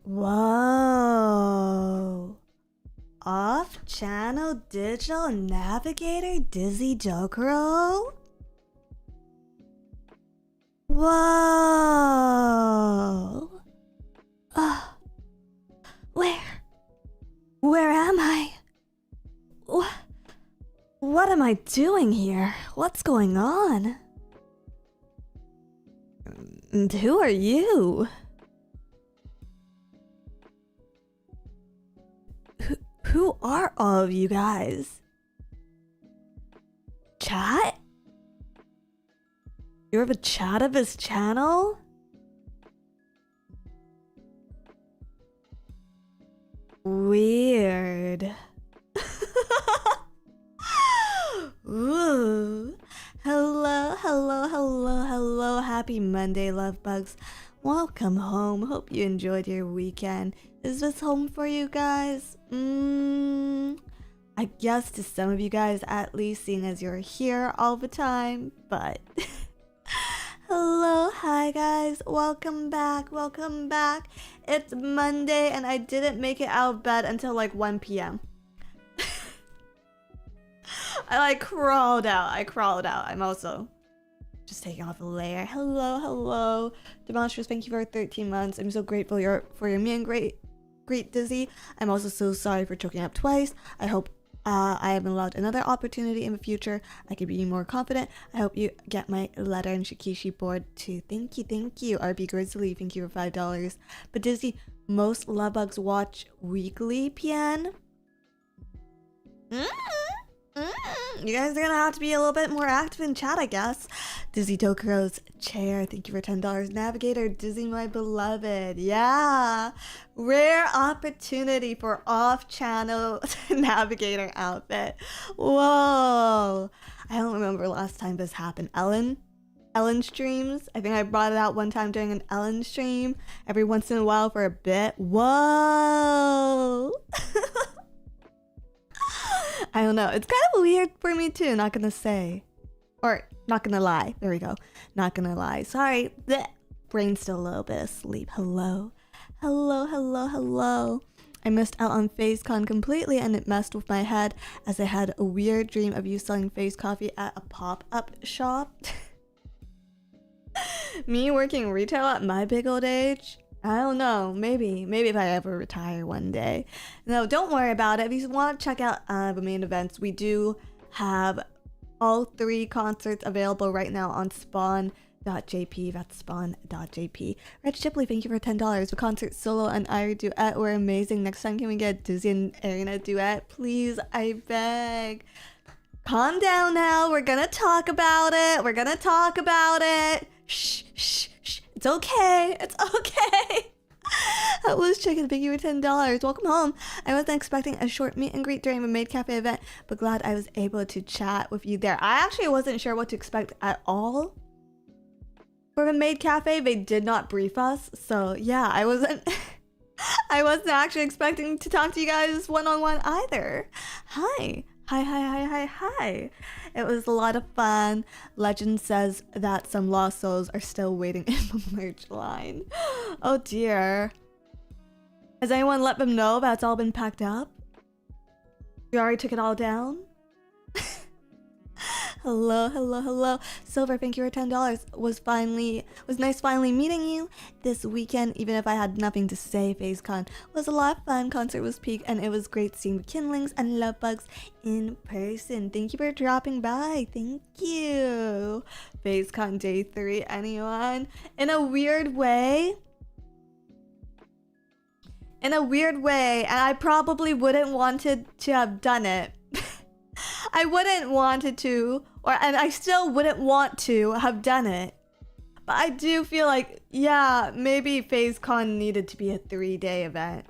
Whoa. Off-channel digital navigator Dizzy Dokuro? Whoa. Where? Where am I? What am I doing here? What's going on? And who are you? Who are all of you guys? Chat? You're the chat of his channel? Weird. Ooh. Hello. Happy Monday, love bugs. Welcome home. Hope you enjoyed your weekend. Is this home for you guys? I guess to some of you guys at least, seeing as you're here all the time, but hello, hi guys, welcome back. It's Monday and I didn't make it out of bed until like 1 p.m. I crawled out. I'm also just taking off a layer. Hello. Demonstrous, thank you for 13 months. I'm so grateful for your meet and great Dizzy. I'm also so sorry for choking up twice. I hope I have been allowed another opportunity in the future. I could be more confident. I hope you get my letter and Shikishi board too. Thank you. RB Grizzly, thank you for $5. But Dizzy, most love bugs watch weekly, PN? You guys are gonna have to be a little bit more active in chat, I guess. Dizzy Dokuro's chair, thank you for $10. Navigator, Dizzy, my beloved. Yeah, rare opportunity for off-channel navigator outfit. Whoa, I don't remember last time this happened. Ellen streams. I think I brought it out one time during an Ellen stream. Every once in a while for a bit. Whoa. I don't know. It's kind of weird for me too, not gonna say. Or, not gonna lie. There we go. Not gonna lie. Sorry. Blech. Brain's still a little bit asleep. Hello. I missed out on Phasecon completely and it messed with my head as I had a weird dream of you selling face coffee at a pop-up shop. Me working retail at my big old age? I don't know, maybe if I ever retire one day. No, don't worry about it. If you want to check out the main events, we do have all 3 concerts available right now on spawn.jp. That's spawn.jp. Reg Shipley, thank you for $10. The concert solo and Irie duet were amazing. Next time, can we get Dizzy and Arena duet? Please, I beg. Calm down now. We're gonna talk about it. Shh. It's okay. That was chicken. Thank you for $10. Welcome home. I wasn't expecting a short meet and greet during the Maid Cafe event, but glad I was able to chat with you there. I actually wasn't sure what to expect at all for the Maid Cafe. They did not brief us, so yeah, I wasn't actually expecting to talk to you guys one-on-one either. Hi. It was a lot of fun. Legend says that some lost souls are still waiting in the merch line. Oh dear. Has anyone let them know that's all been packed up? You already took it all down? Hello. Silver, thank you for $10. Was nice finally meeting you this weekend, even if I had nothing to say. Phasecon was a lot of fun. Concert was peak and it was great seeing the kindlings and love bugs in person. Thank you for dropping by. Thank you. Phasecon day 3, anyone? In a weird way, and I probably wouldn't wanted to have done it. I wouldn't wanted to, and I still wouldn't want to have done it. But I do feel like, yeah, maybe Phasecon needed to be a 3-day event.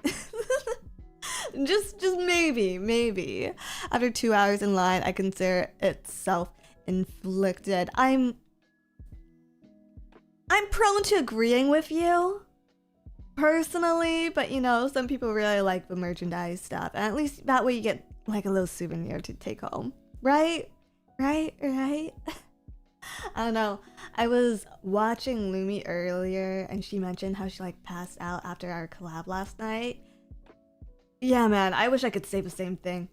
just maybe. After 2 hours in line, I consider it self-inflicted. I'm prone to agreeing with you, personally, but you know, some people really like the merchandise stuff, and at least that way you get like a little souvenir to take home, right? I don't know. I was watching Lumi earlier and she mentioned how she like passed out after our collab last night. Yeah, man, I wish I could say the same thing.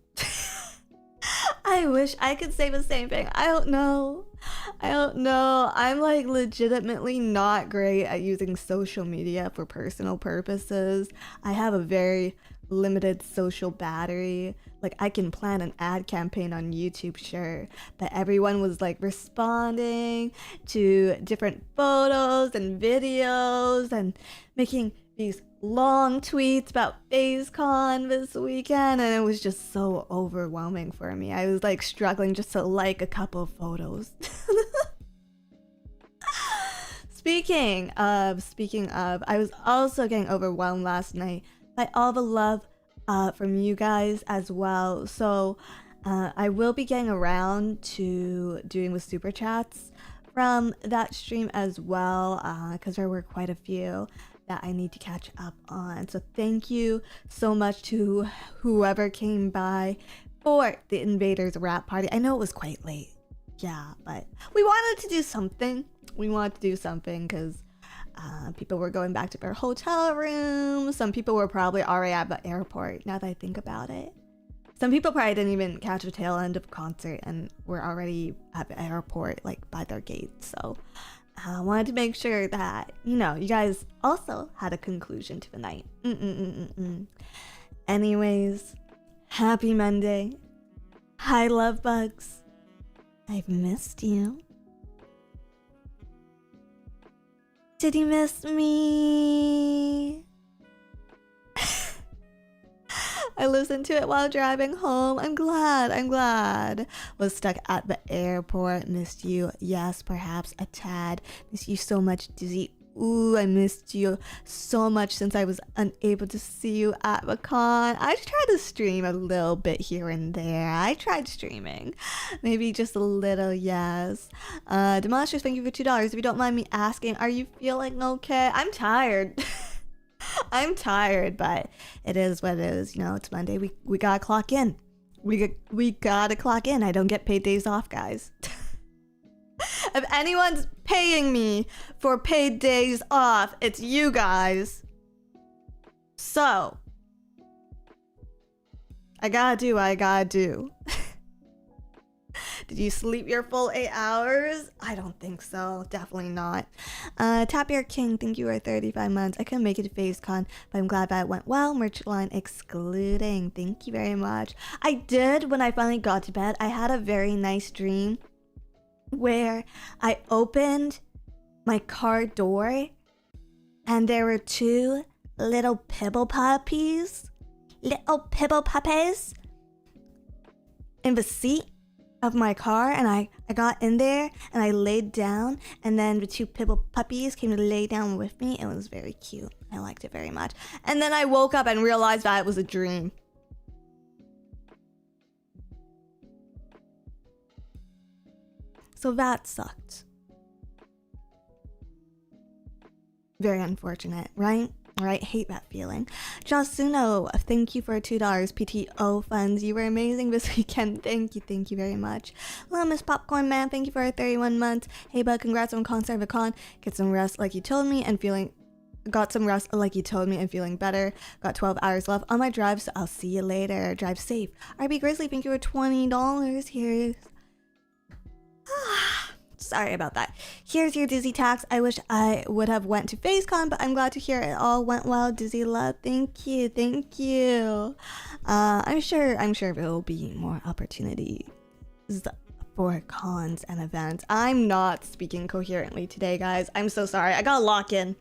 I wish I could say the same thing. I don't know. I don't know. I'm like legitimately not great at using social media for personal purposes. I have a very limited social battery. Like I can plan an ad campaign on YouTube, sure, but everyone was like responding to different photos and videos and making these long tweets about Phasecon this weekend, and it was just so overwhelming for me. I was like struggling just to like a couple of photos. Speaking of, I was also getting overwhelmed last night by all the love from you guys as well. So I will be getting around to doing the super chats from that stream as well, because there were quite a few that I need to catch up on. So thank you so much to whoever came by for the Invaders rap party. I know it was quite late, yeah, but we wanted to do something. We wanted to do something because people were going back to their hotel rooms. Some people were probably already at the airport, now that I think about it. Some people probably didn't even catch the tail end of the concert and were already at the airport, like by their gates. So I wanted to make sure that, you know, you guys also had a conclusion to the night. Anyways, happy Monday. Hi, love bugs. I've missed you. Did you miss me? I listened to it while driving home. I'm glad. Was stuck at the airport. Missed you. Yes, perhaps a tad. Missed you so much, Dizzy. Ooh, I missed you so much since I was unable to see you at the con. I tried to stream a little bit here and there. I tried streaming. Maybe just a little, yes. Demonstrators, thank you for $2. If you don't mind me asking, are you feeling okay? I'm tired. I'm tired, but it is what it is. You know, it's Monday. We gotta clock in. We gotta clock in. I don't get paid days off, guys. If anyone's paying me for paid days off, it's you guys. So I gotta do what I gotta do. Did you sleep your full 8 hours? I don't think so. Definitely not. Tapier King, thank you for 35 months. I couldn't make it to Phasecon, but I'm glad that it went well. Merch line excluding. Thank you very much. I did, when I finally got to bed, I had a very nice dream where I opened my car door and there were two little pibble puppies in the seat of my car, and I got in there and I laid down, and then the two pibble puppies came to lay down with me. It was very cute. I liked it very much. And then I woke up and realized that it was a dream. So that sucked. Very unfortunate, right? Right, hate that feeling. Jasuno, thank you for $2 PTO funds. You were amazing this weekend. Thank you very much. Hello, Miss Popcorn Man, thank you for 31 months. Hey, bud, congrats on concert of a con. Get some rest like you told me and feeling. Got some rest like you told me and feeling better. Got 12 hours left on my drive, so I'll see you later. Drive safe. RB Grizzly, thank you for $20. Here's. Sorry about that. Here's your Dizzy tax. I wish I would have went to Phasecon, but I'm glad to hear it all went well. Dizzy love, thank you. I'm sure there will be more opportunities for cons and events. I'm not speaking coherently today, guys. I'm so sorry. I gotta lock in.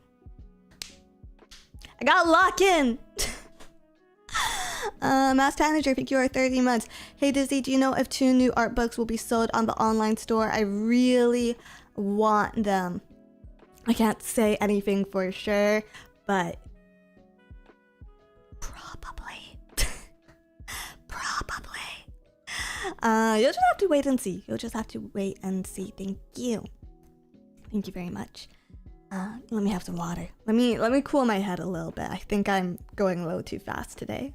Mass Manager, thank you for 30 months. Hey Dizzy, do you know if 2 new art books will be sold on the online store? I really want them. I can't say anything for sure, but probably. You'll just have to wait and see. Thank you. Thank you very much. Let me have some water. Let me cool my head a little bit. I think I'm going a little too fast today.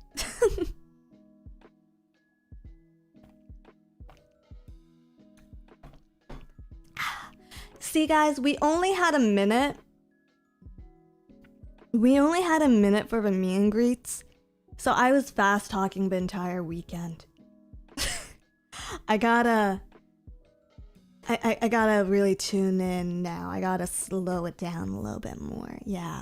See, guys, we only had a minute. We only had a minute for the meet and greets, so I was fast talking the entire weekend. I gotta really tune in now. I gotta slow it down a little bit more. Yeah.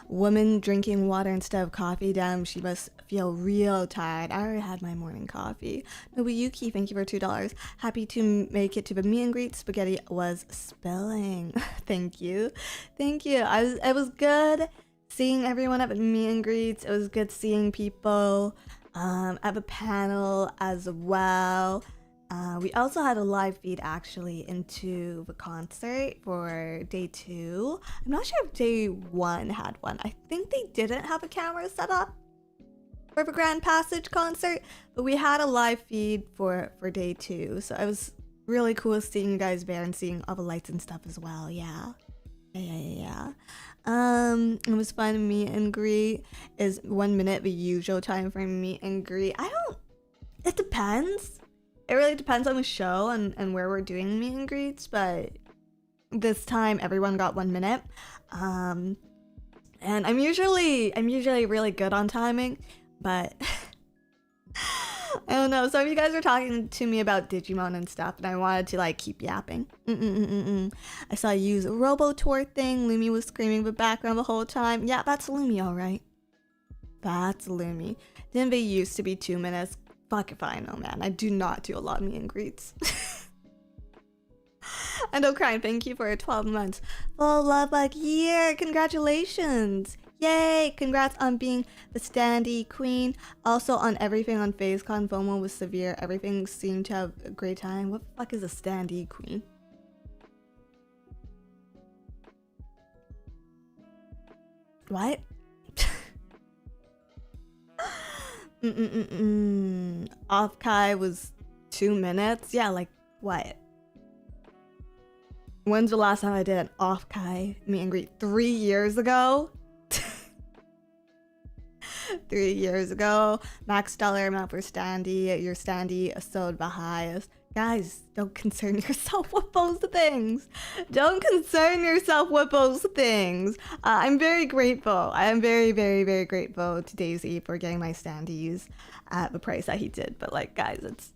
Woman drinking water instead of coffee. Damn, she must feel real tired. I already had my morning coffee. Nobuyuki, thank you for $2. Happy to make it to the meet and greet. Spaghetti was spilling. Thank you. It was good seeing everyone at the meet and greets. It was good seeing people at the panel as well. We also had a live feed actually into the concert for day 2. I'm not sure if day 1 had one. I think they didn't have a camera set up for the Grand Passage concert, but we had a live feed for day 2. So it was really cool seeing you guys there and seeing all the lights and stuff as well. Yeah. It was fun. Meet and greet is 1 minute the usual time for meet and greet. It depends. It really depends on the show and where we're doing meet and greets, but this time everyone got 1 minute. And I'm usually really good on timing, but I don't know. Some of you guys were talking to me about Digimon and stuff, and I wanted to like keep yapping. I saw you use a Robotour thing. Lumi was screaming in the background the whole time. Yeah, that's Lumi, all right. That's Lumi. Didn't they used to be 2 minutes? Fuck if I know, man. I do not do a lot of meet and greets. And O'Crime, thank you for 12 months. Full love like year. Congratulations. Yay. Congrats on being the standee queen. Also on everything on Phasecon. FOMO was severe. Everything seemed to have a great time. What the fuck is a standee queen? What? Off Kai was 2 minutes. Yeah, like what? When's the last time I did an off Kai meet and greet? 3 years ago? 3 years ago. Max dollar amount for standee. Your standee sold the highest. Guys, don't concern yourself with those things. Don't concern yourself with those things. I'm very grateful. I am very, very, very grateful to Daisy for getting my standees at the price that he did. But like, guys, it's...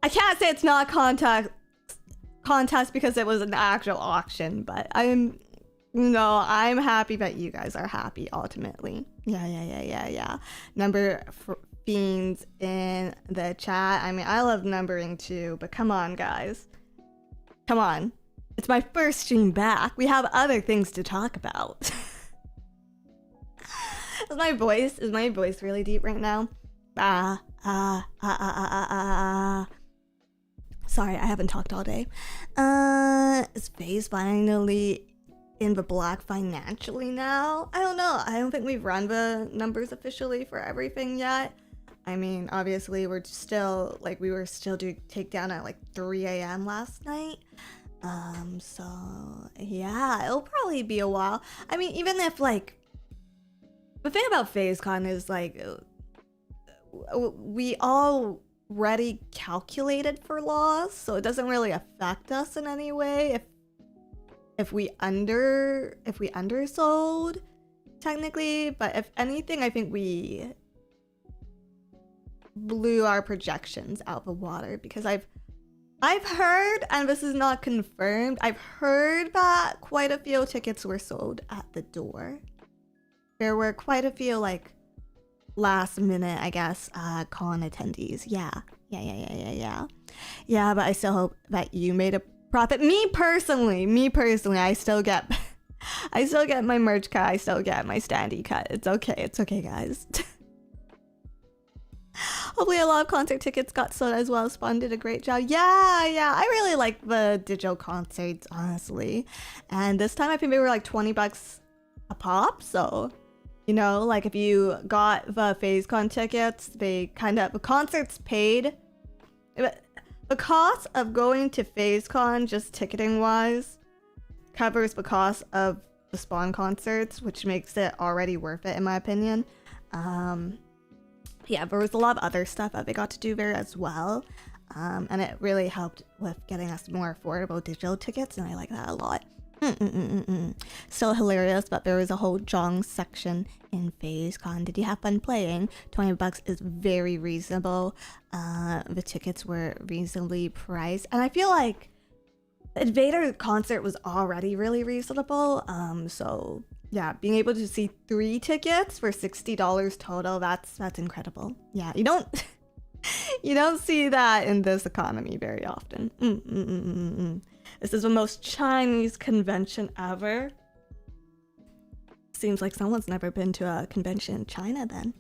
I can't say it's not a contest because it was an actual auction, but I'm happy that you guys are happy ultimately. Yeah. Number fiends in the chat. I mean, I love numbering too, but come on, guys. Come on. It's my first stream back. We have other things to talk about. Is my voice really deep right now? Sorry, I haven't talked all day. Is FaZe finally in the black financially now? I don't know. I don't think we've run the numbers officially for everything yet. I mean, obviously we were still doing takedown at like 3 a.m. last night. So yeah, it'll probably be a while. I mean, even if like, the thing about Phasecon is like, we already calculated for loss, so it doesn't really affect us in any way if we undersold technically, but if anything, I think we blew our projections out the water, because I've heard, and this is not confirmed, I've heard that quite a few tickets were sold at the door. There were quite a few like last minute, I guess, con attendees. Yeah, but I still hope that you made a profit. Me personally, I still get my merch cut. I still get my standee cut. It's okay, guys. Hopefully a lot of concert tickets got sold as well. Spawn did a great job. Yeah, I really like the digital concerts, honestly. And this time I think they were like $20 a pop, so you know, like if you got the Phasecon tickets, the concerts paid. The cost of going to Phasecon, just ticketing wise, covers the cost of the Spawn concerts, which makes it already worth it in my opinion. Yeah, there was a lot of other stuff that they got to do there as well. And it really helped with getting us more affordable digital tickets, and I like that a lot. Still hilarious, but there was a whole Zhong section in Phasecon. Did you have fun playing? $20 is very reasonable. The tickets were reasonably priced, and I feel like the Invader concert was already really reasonable. So yeah, being able to see 3 tickets for $60 total, that's incredible. Yeah, you don't you don't see that in this economy very often. This is the most Chinese convention ever. Seems like someone's never been to a convention in China then.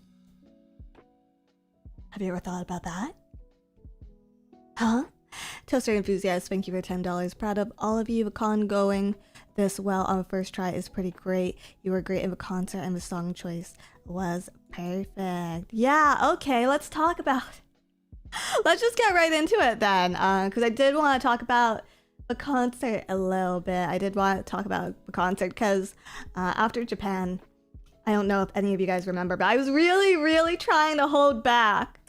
Have you ever thought about that? Huh? Toaster Enthusiast, thank you for $10. Proud of all of you. The con going this well on the first try is pretty great. You were great in the concert and the song choice was perfect. Yeah, okay, let's talk about... Let's just get right into it then, because I did want to talk about the concert a little bit. I did want to talk about the concert because after Japan, I don't know if any of you guys remember, but I was really trying to hold back.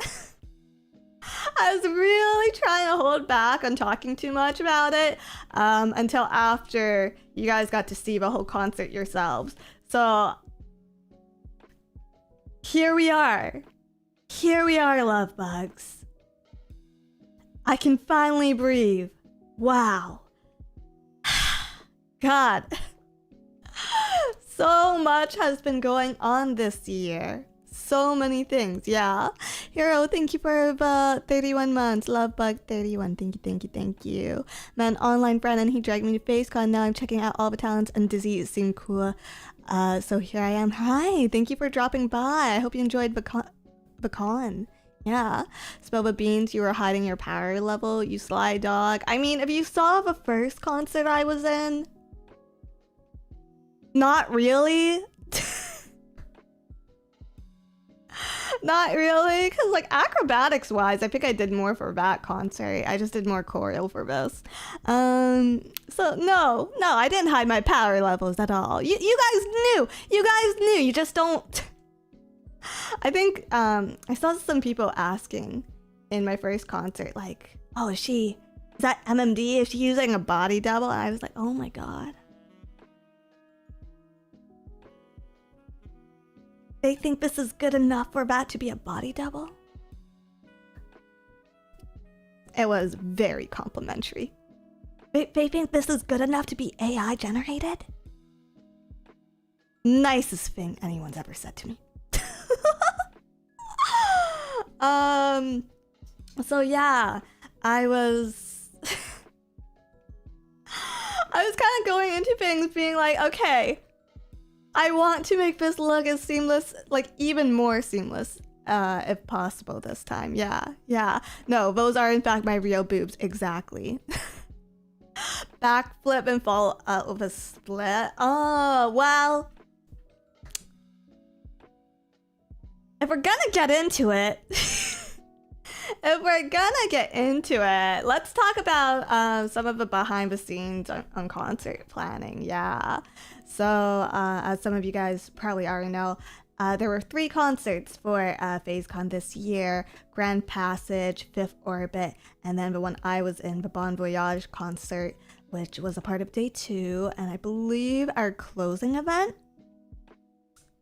I was really trying to hold back on talking too much about it until after you guys got to see the whole concert yourselves. So here we are. Here we are, love bugs. I can finally breathe. Wow. God. So much has been going on this year. So many things, yeah. Hero, thank you for the 31 months. Lovebug31, thank you. Man, online friend, and he dragged me to Phasecon. Now I'm checking out all the talents, and Dizzy seemed cool. So here I am. Hi, thank you for dropping by. I hope you enjoyed the con. Yeah. Spill the beans, you were hiding your power level, you sly dog. I mean, if you saw the first concert I was in, not really. Not really, because like acrobatics wise, I think I did more for that concert. I just did more choreo for this. So no, I didn't hide my power levels at all. You guys knew, you just don't. I think I saw some people asking in my first concert, like, oh, is that MMD? Is she using a body double? And I was like, oh my god. They think this is good enough for that to be a body double? It was very complimentary. They think this is good enough to be AI generated? Nicest thing anyone's ever said to me. So yeah, I was kind of going into things being like, okay, I want to make this look as seamless, like even more seamless, if possible this time. Yeah. No, those are in fact my real boobs, exactly. Backflip and fall out with a split. Oh, well. If we're gonna get into it, let's talk about some of the behind the scenes on concert planning. Yeah. So, as some of you guys probably already know, there were 3 concerts for Phasecon this year: Grand Passage, Fifth Orbit, and then the one I was in, the Bon Voyage concert, which was a part of day 2, and I believe our closing event.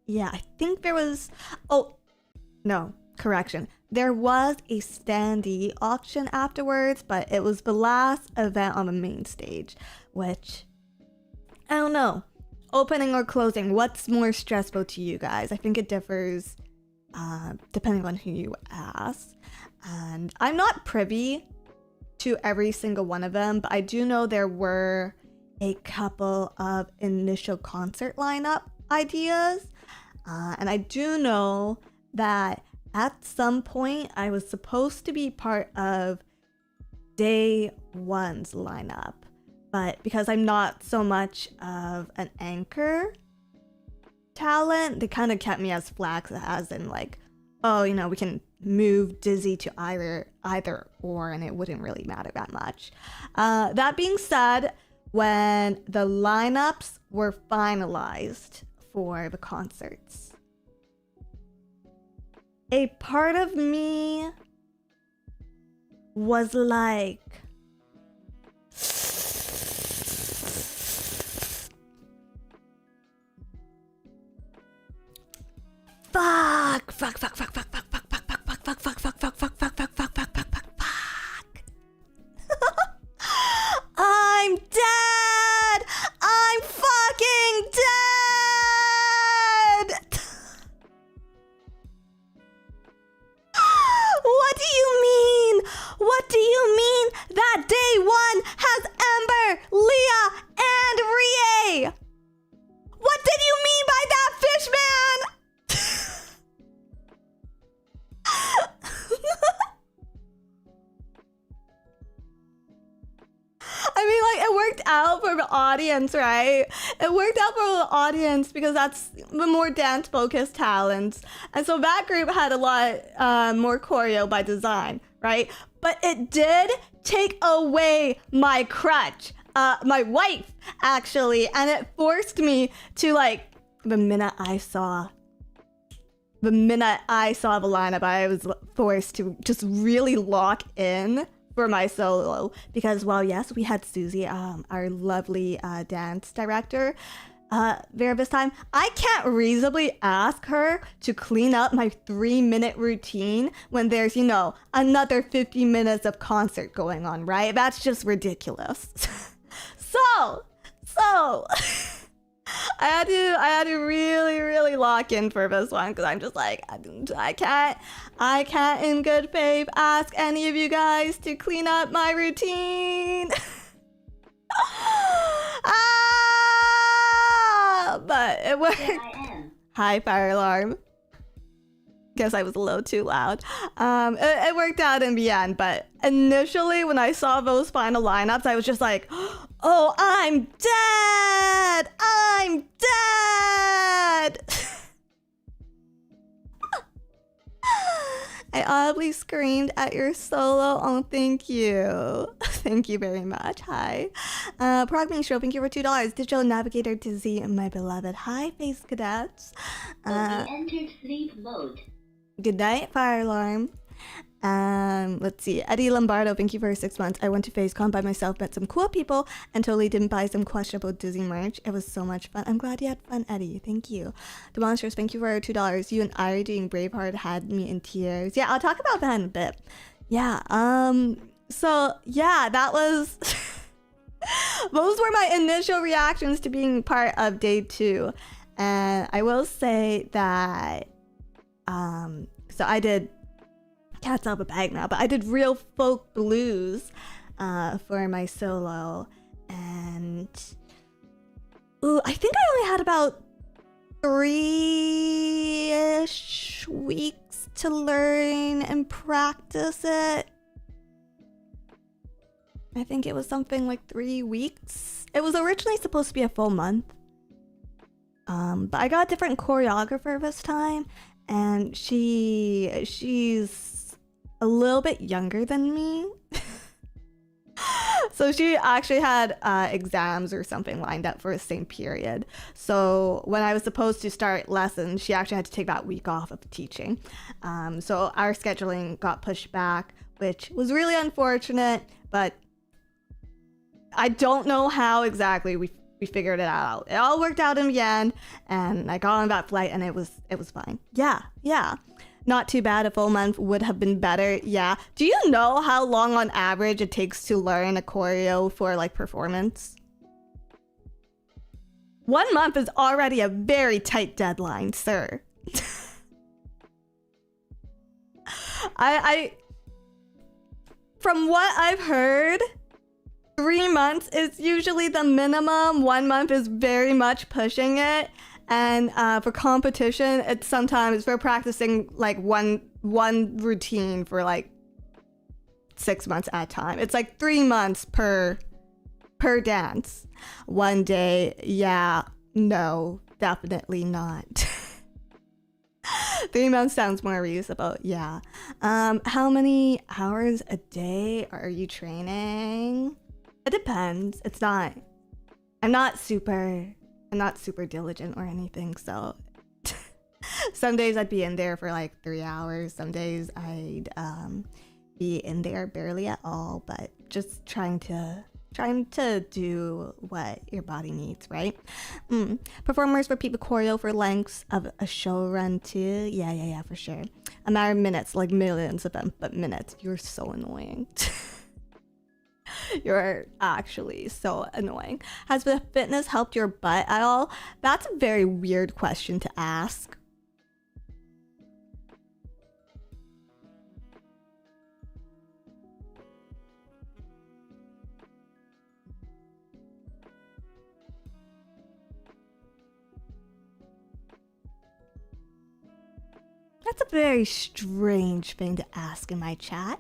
Yeah, I think there was... Oh, no, correction. There was a standee auction afterwards, but it was the last event on the main stage, which... I don't know. Opening or closing, what's more stressful to you guys? I think it differs depending on who you ask. And I'm not privy to every single one of them, but I do know there were a couple of initial concert lineup ideas. And I do know that at some point I was supposed to be part of day 1's lineup. But because I'm not so much of an anchor talent, they kind of kept me as flags, as in like, oh, you know, we can move Dizzy to either or, and it wouldn't really matter that much. That being said, when the lineups were finalized for the concerts, a part of me was like... Fuck. I'm dead. I'm fucking dead. What do you mean? What do you mean that day one has Ember, Leah, and Rie? What did you mean by that, fish man? I mean, like, it worked out for the audience, right? It worked out for the audience because that's the more dance-focused talents. And so that group had a lot more choreo by design, right? But it did take away my crutch, my wife, actually. And it forced me to, like, the minute I saw the lineup, I was forced to just really lock in for my solo, because while yes, we had Susie, our lovely dance director, there this time, I can't reasonably ask her to clean up my 3-minute routine when there's, you know, another 50 minutes of concert going on, right? That's just ridiculous. So I had to really lock in for this one, because I'm just like, I can't in good faith ask any of you guys to clean up my routine. But it worked. Hi, fire alarm. Guess I was a little too loud. It worked out in the end, but initially when I saw those final lineups, I was just like, oh, I'm dead! I'm dead! I audibly screamed at your solo. Oh, thank you. Thank you very much. Hi. Progming Show, thank you for $2. Digital Navigator Dizzy, my beloved. Hi, Face Cadets. Entered sleep mode. Good night, fire alarm. Let's see. Eddie Lombardo, thank you for 6 months. I went to Phasecon by myself, met some cool people, and totally didn't buy some questionable Disney merch. It was so much fun. I'm glad you had fun, Eddie. Thank you. The Monsters, thank you for $2. You and I doing Braveheart had me in tears. Yeah, I'll talk about that in a bit. Yeah, so yeah, that was... Those were my initial reactions to being part of day 2. And I will say that, so I did Cat's Out of a Bag now, but I did Real Folk Blues for my solo, and I think I only had about 3-ish weeks to learn and practice it. I think it was something like 3 weeks. It was originally supposed to be a full month, but I got a different choreographer this time, and she's a little bit younger than me. So she actually had exams or something lined up for the same period. So when I was supposed to start lessons, she actually had to take that week off of teaching. So our scheduling got pushed back, which was really unfortunate, but I don't know how exactly we figured it out. It all worked out in the end, and I got on that flight, and it was fine. Yeah. Not too bad. A full month would have been better. Yeah. Do you know how long on average it takes to learn a choreo for like performance? 1 month is already a very tight deadline, sir. I from what I've heard, 3 months is usually the minimum. 1 month is very much pushing it. And for competition, it's sometimes for practicing like one routine for like 6 months at a time. It's like 3 months per dance. 1 day, yeah, no, definitely not. 3 months sounds more reasonable, yeah. How many hours a day are you training? It depends. I'm not super diligent or anything, so some days I'd be in there for like 3 hours. Some days I'd be in there barely at all, but just trying to do what your body needs, right? Performers repeat the choreo for lengths of a show run too. Yeah, for sure. A matter of minutes, like millions of them, but minutes. You're so annoying. You're actually so annoying. Has the fitness helped your butt at all? That's a very weird question to ask. That's a very strange thing to ask in my chat.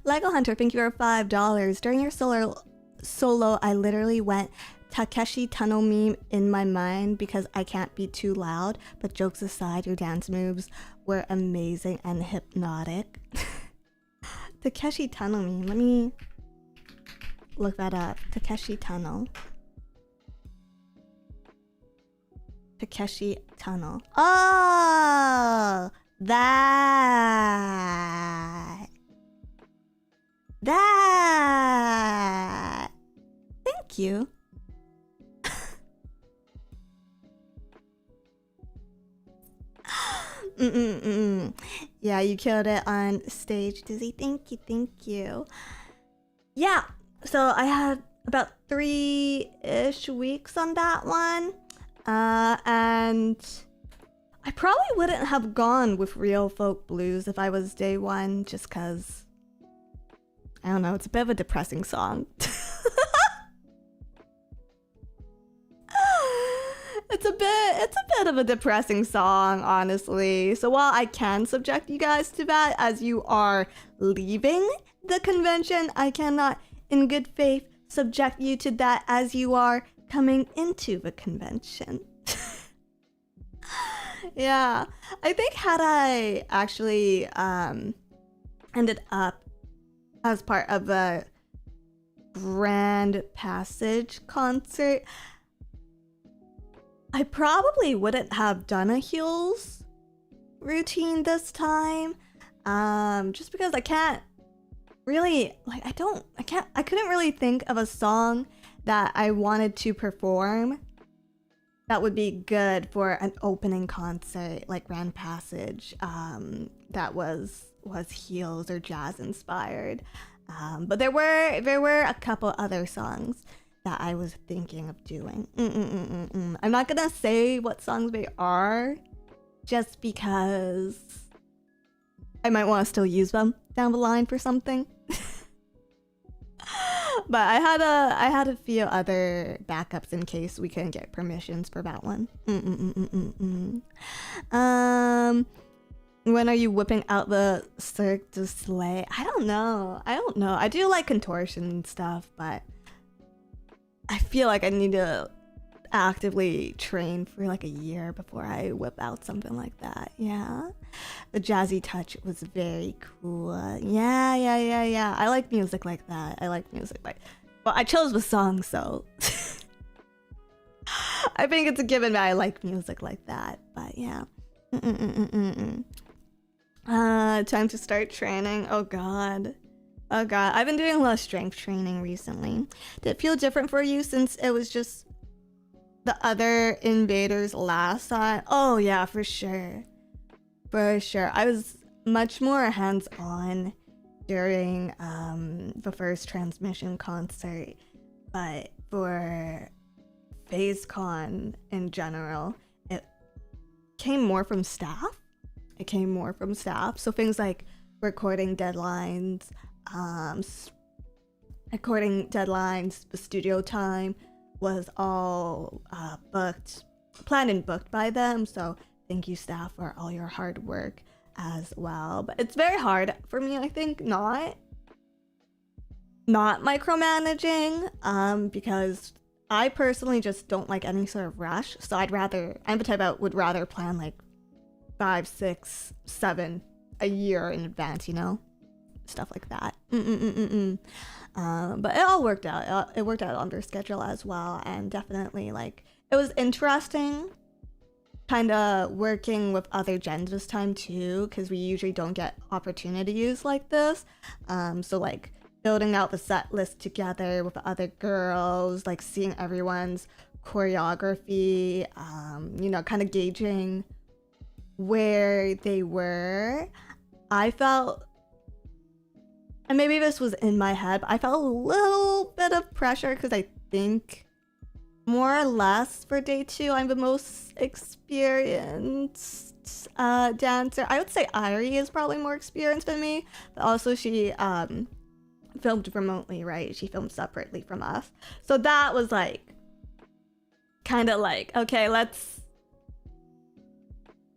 Lego Hunter, thank you for $5. During your solo, I literally went Takeshi Tunnel meme in my mind because I can't be too loud, but jokes aside, your dance moves were amazing and hypnotic. Takeshi Tunnel meme, let me look that up. Takeshi Tunnel. Takeshi Tunnel. Oh, that. Thank you. Yeah, you killed it on stage, Dizzy. Thank you. Yeah, so I had about 3-ish weeks on that one. And I probably wouldn't have gone with Real Folk Blues if I was day one, just cause I don't know, it's a bit of a depressing song. It's a bit of a depressing song, honestly. So while I can subject you guys to that as you are leaving the convention, I cannot, in good faith, subject you to that as you are coming into the convention. Yeah, I think had I actually ended up as part of a Grand Passage concert, I probably wouldn't have done a heels routine this time, just because I can't really, like, I couldn't really think of a song that I wanted to perform that would be good for an opening concert like Grand Passage, that was heels or jazz inspired. But there were a couple other songs that I was thinking of doing. I'm not gonna say what songs they are, just because I might want to still use them down the line for something. But I had a few other backups in case we couldn't get permissions for that one. When are you whipping out the Cirque du Soleil? I don't know. I do like contortion stuff, but I feel like I need to actively train for like a year before I whip out something like that. Yeah, the jazzy touch was very cool. Yeah. I like music like that. Well, I chose the song, so I think it's a given that I like music like that. But yeah. Time to start training. Oh god, I've been doing a lot of strength training recently. Did it feel different for you since it was just the other invaders last time? Oh yeah, for sure. I was much more hands-on during the first transmission concert, but for Phasecon in general, it came more from staff. So things like recording deadlines, the studio time was all planned and booked by them. So thank you, staff, for all your hard work as well. But it's very hard for me, I think, not micromanaging, because I personally just don't like any sort of rush. So I'm the type that would rather plan like 5, 6, 7 a year in advance, stuff like that. But it all worked out. It worked out under schedule as well, and definitely like it was interesting kind of working with other gens this time too, because we usually don't get opportunities like this. So like building out the set list together with other girls, like seeing everyone's choreography, you know, kind of gauging where they were. I felt, and maybe this was in my head, but I felt a little bit of pressure because I think more or less for day 2, I'm the most experienced dancer. I would say Irie is probably more experienced than me, but also she filmed remotely, right? She filmed separately from us. So that was like, kind of like, okay, let's,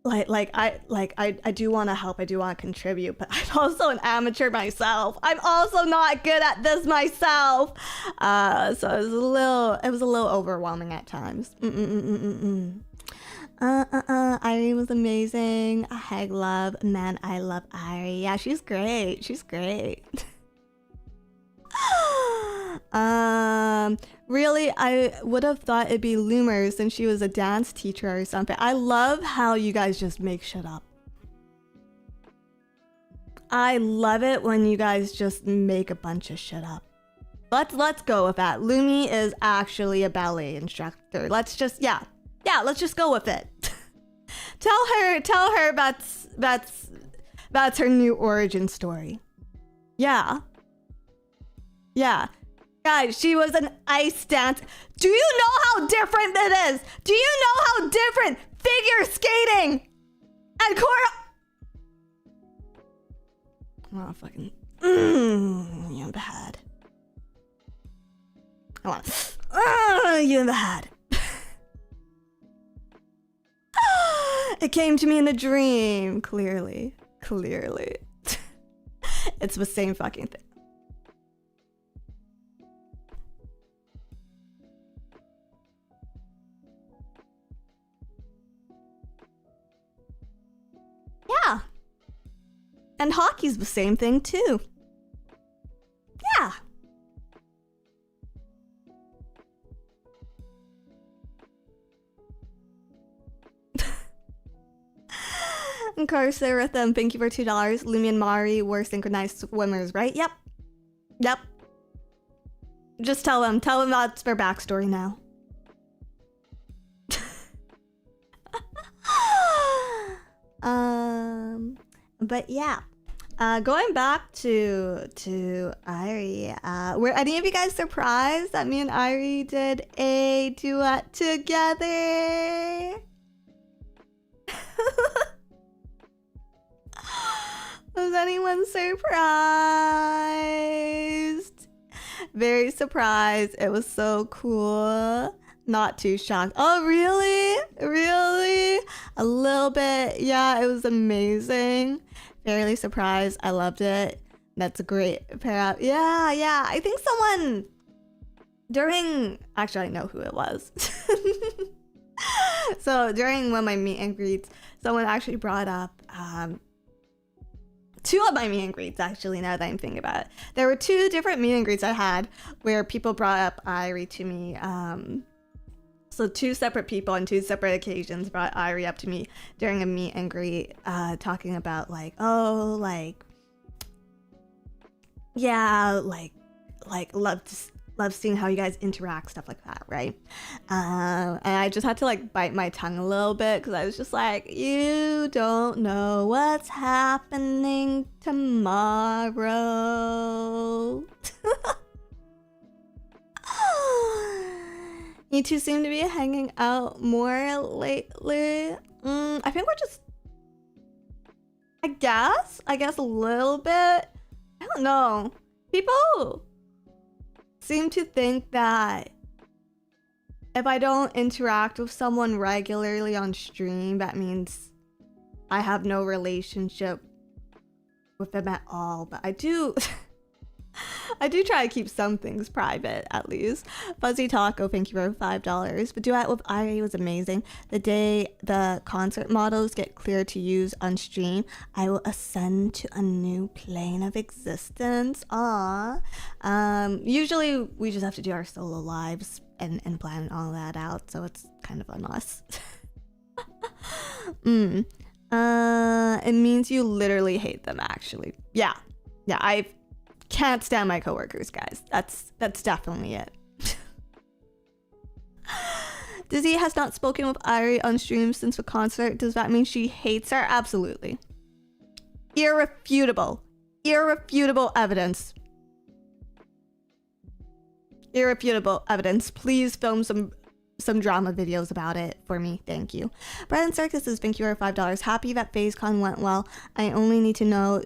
I do want to help, I do want to contribute, but I'm also an amateur myself. I'm also not good at this myself. So it was a little overwhelming at times. Irie was amazing. Hag love, man, I love Irie. Yeah, she's great. She's great. Really, I would have thought it'd be Loomer since she was a dance teacher or something. I love how you guys just make shit up. I love it when you guys just make a bunch of shit up. Let's go with that. Lumi is actually a ballet instructor. Let's just let's just go with it. tell her that's her new origin story. Yeah. Guys, she was an ice dance. Do you know how different it is? Do you know how different figure skating and oh, fucking. You're bad. I want. You're bad. It came to me in a dream. Clearly. It's the same fucking thing. Yeah. And hockey's the same thing too. Yeah. And Carcerithum, thank you for $2. Lumi and Mari were synchronized swimmers, right? Yep. Just tell them that's their backstory now. But yeah, going back to Irie, were any of you guys surprised that me and Irie did a duet together? Was anyone surprised? Very surprised. It was so cool. Not too shocked. Oh, really? A little bit. Yeah, it was amazing. Fairly surprised. I loved it. That's a great pair up. Yeah. I think someone actually I know who it was. So during one of my meet and greets, someone actually brought up 2 of my meet and greets, actually, now that I'm thinking about it. There were 2 different meet and greets I had where people brought up Irie to me. So 2 separate people on 2 separate occasions brought Irie up to me during a meet and greet, talking about like, oh, like, yeah, like love seeing how you guys interact, stuff like that, right? And I just had to like bite my tongue a little bit because I was just like, you don't know what's happening tomorrow. You two seem to be hanging out more lately. I think we're just, I guess a little bit. I don't know. People seem to think that if I don't interact with someone regularly on stream, that means I have no relationship with them at all. But I do try to keep some things private, at least. Fuzzy Taco, thank you for $5. The duet with Irie was amazing. The day the concert models get clear to use on stream, I will ascend to a new plane of existence. Aww. Usually we just have to do our solo lives and plan all that out, so it's kind of on us. It means you literally hate them, actually. Yeah. Yeah, I can't stand my coworkers, guys. That's definitely it. Dizzy has not spoken with Irie on stream since the concert. Does that mean she hates her? Absolutely. Irrefutable. Irrefutable evidence. Irrefutable evidence. Please film some drama videos about it for me. Thank you. Brandon Circus says, thank you for $5. Happy that Phasecon went well. I only need to know,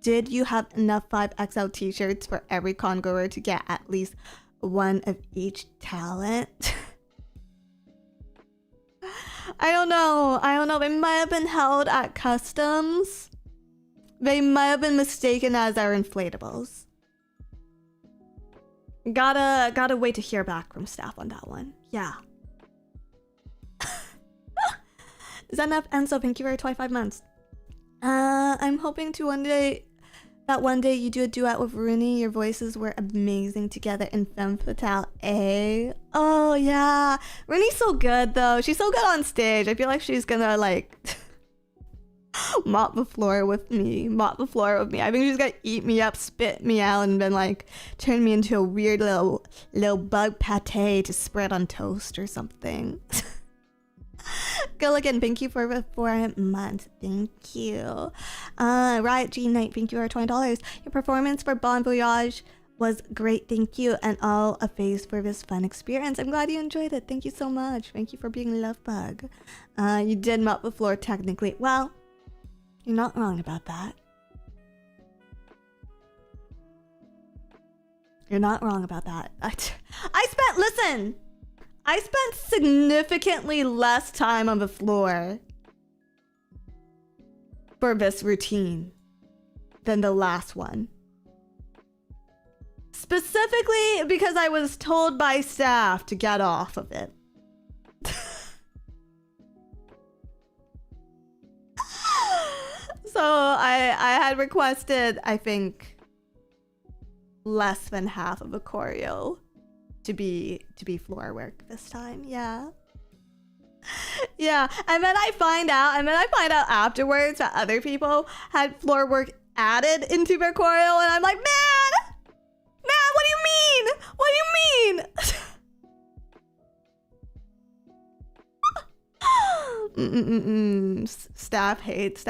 did you have enough 5XL t-shirts for every con goer to get at least one of each talent? I don't know. They might have been held at customs. They might have been mistaken as our inflatables. Gotta wait to hear back from staff on that one. Yeah. Is that enough? Enzo, thank you for 25 months. I'm hoping to one day you do a duet with Rooney. Your voices were amazing together in Femme Fatale A. Oh yeah. Rooney's so good though. She's so good on stage. I feel like she's gonna like mop the floor with me. I think she's gonna eat me up, spit me out, and then like turn me into a weird little bug pate to spread on toast or something. Go again. Thank you for the 4 months. Thank you. Riot G Knight, thank you for $20. Your performance for Bon Voyage was great. Thank you. And all a face for this fun experience. I'm glad you enjoyed it. Thank you so much. Thank you for being a love bug. You did mop the floor technically. Well, you're not wrong about that. You're not wrong about that. I spent significantly less time on the floor for this routine than the last one. Specifically because I was told by staff to get off of it. So I had requested, I think, less than half of the choreo to be floor work this time. Yeah. And then I find out afterwards that other people had floor work added into their choreo, and I'm like, man, what do you mean? Staff hate.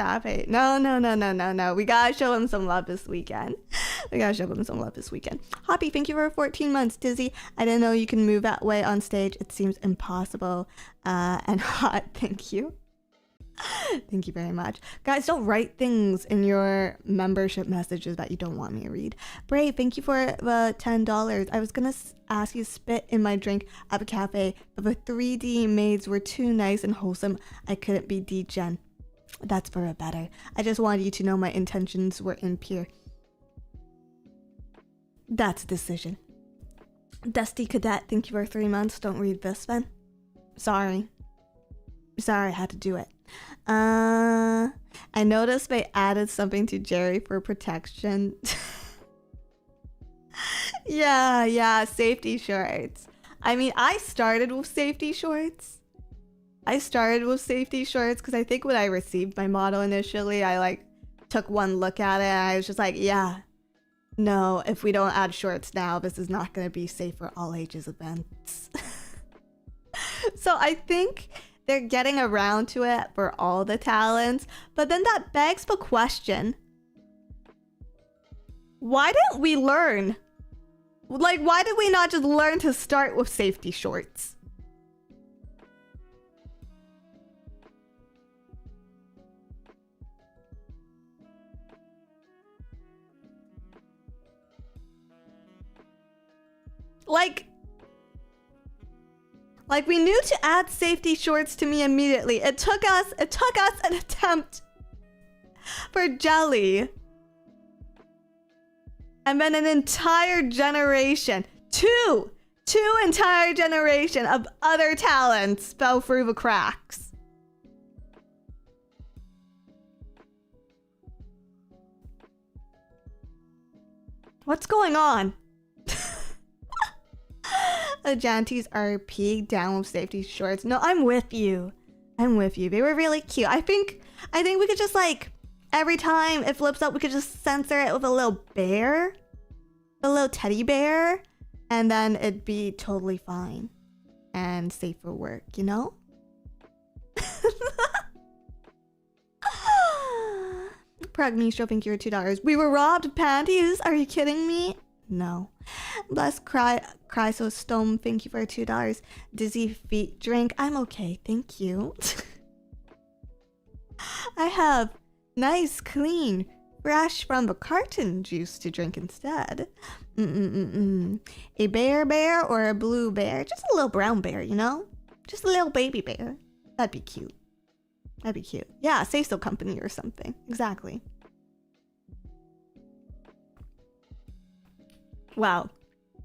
No. We gotta show him some love this weekend. Hoppy, thank you for 14 months. Dizzy, I didn't know you can move that way on stage. It seems impossible. And hot, thank you. Thank you very much. Guys, don't write things in your membership messages that you don't want me to read. Brave, thank you for the $10. I was gonna ask you to spit in my drink at the cafe, but the 3D maids were too nice and wholesome. I couldn't be D-Gen. That's for a better. I just wanted you to know my intentions were impure. That's a decision. Dusty Cadet, thank you for 3 months. Don't read this then. Sorry, I had to do it. I noticed they added something to Jerry for protection. Yeah, safety shorts. I mean, I started with safety shorts because I think when I received my model initially, I like took one look at it and I was just like, yeah, no, if we don't add shorts now, this is not going to be safe for all ages events. So I think they're getting around to it for all the talents, but then that begs the question, why didn't we learn? Like, why did we not just learn to start with safety shorts? Like we knew to add safety shorts to me immediately. It took us an attempt for Jelly. And then an entire generation, two entire generation of other talents fell through the cracks. What's going on? Janty's RP down with safety shorts. No, I'm with you. I'm with you. They were really cute. I think we could just like every time it flips up, we could just censor it with a little bear, a little teddy bear, and then it'd be totally fine and safe for work, you know? Pragnistro, thank you for $2. We were robbed of panties. Are you kidding me? No. Bless cry so stone. Thank you for $2. Dizzy feet drink. I'm okay. Thank you. I have nice, clean, fresh from the carton juice to drink instead. A bear or a blue bear? Just a little brown bear, you know? Just a little baby bear. That'd be cute. That'd be cute. Yeah, Say So Company or something. Exactly. Wow.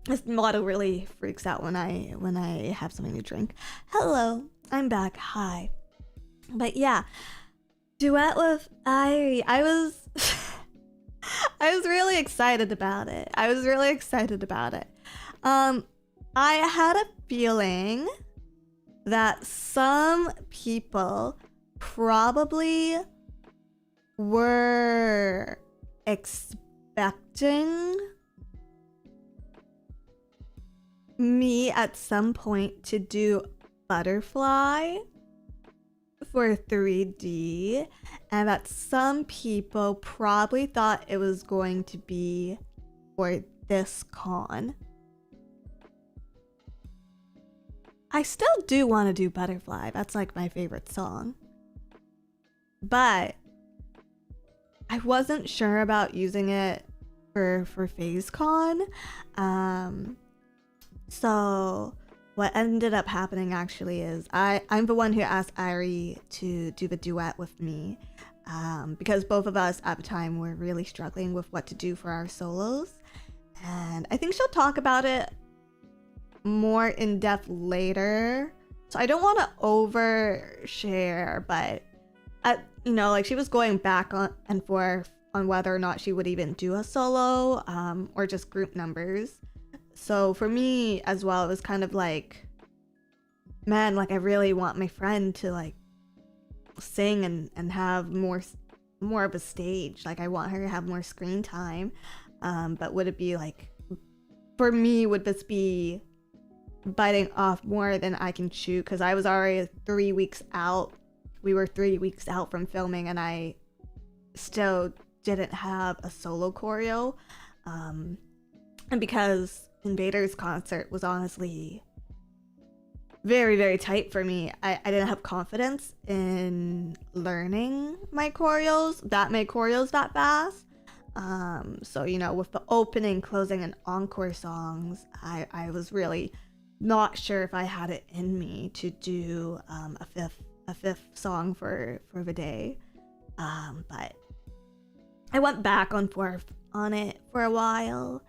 This motto really freaks out when I have something to drink. Hello, I'm back. Hi. But yeah, duet with Irie. I was really excited about it. I had a feeling that some people probably were expecting me at some point to do Butterfly for 3D, and that some people probably thought it was going to be for this con. I still do want to do Butterfly. That's like my favorite song. But I wasn't sure about using it for Phasecon. So what ended up happening actually is I'm the one who asked Irie to do the duet with me, because both of us at the time were really struggling with what to do for our solos. And I think she'll talk about it more in depth later. So I don't want to overshare, but like she was going back on and forth on whether or not she would even do a solo or just group numbers. So for me as well, it was kind of like, man, like I really want my friend to like sing and have more of a stage. Like I want her to have more screen time. But would it be like, for me, would this be biting off more than I can chew? Because I was already 3 weeks out. We were 3 weeks out from filming and I still didn't have a solo choreo. And because Invader's concert was honestly very, very tight for me, I didn't have confidence in learning my choreos that fast. So, with the opening, closing, and encore songs, I was really not sure if I had it in me to do a fifth song for the day. But I went back and forth on it for a while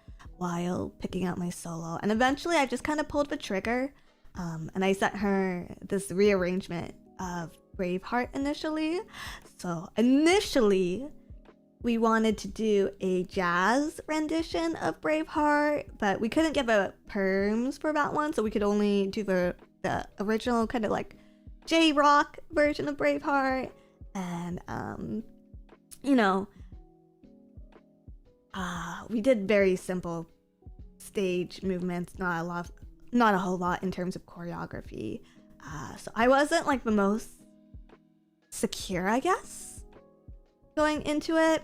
picking out my solo, and eventually I just kind of pulled the trigger, and I sent her this rearrangement of Braveheart initially. So initially we wanted to do a jazz rendition of Braveheart, but we couldn't get the perms for that one, so we could only do the original kind of like J-rock version of Braveheart. And we did very simple stage movements, not a whole lot in terms of choreography. So I wasn't like the most secure, I guess, going into it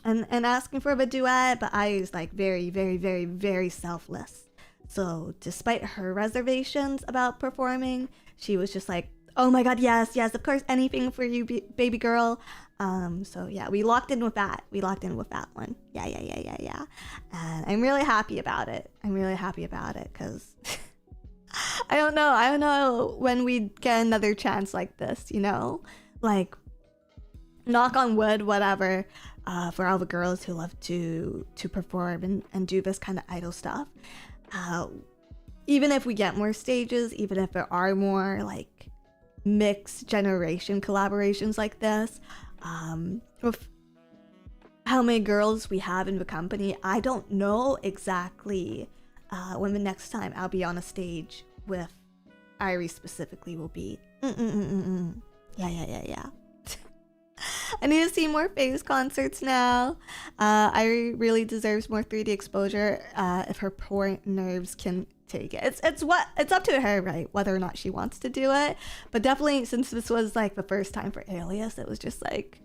and asking for a duet, but I was like very, very, very, very selfless. So despite her reservations about performing, she was just like, oh my god, yes, of course, anything for you, baby girl. So yeah, we locked in with that one. Yeah. And I'm really happy about it because I don't know when we get another chance like this, like knock on wood, whatever, for all the girls who love to perform and do this kind of idol stuff. Even if we get more stages, even if there are more like mixed generation collaborations like this, with how many girls we have in the company, I don't know exactly when the next time I'll be on a stage with Irie specifically will be. Yeah. I need to see more Phase concerts now. Irie really deserves more 3D exposure if her poor nerves can take it. It's up to her, right? Whether or not she wants to do it. But definitely, since this was like the first time for Alias, it was just like,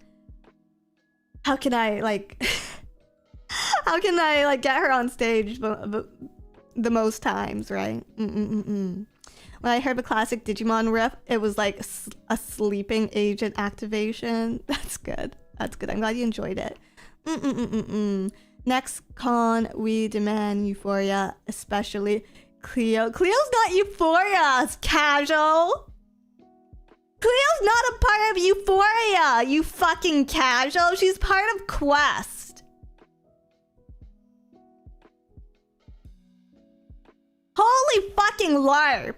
how can I like, how can I like get her on stage the most times, right? When I heard the classic Digimon riff, it was like a sleeping agent activation. That's good. That's good. I'm glad you enjoyed it. Next con, we demand Euphoria, especially Cleo. Cleo's not Euphoria, it's casual. Cleo's not a part of Euphoria, you fucking casual. She's part of Quest. Holy fucking LARP.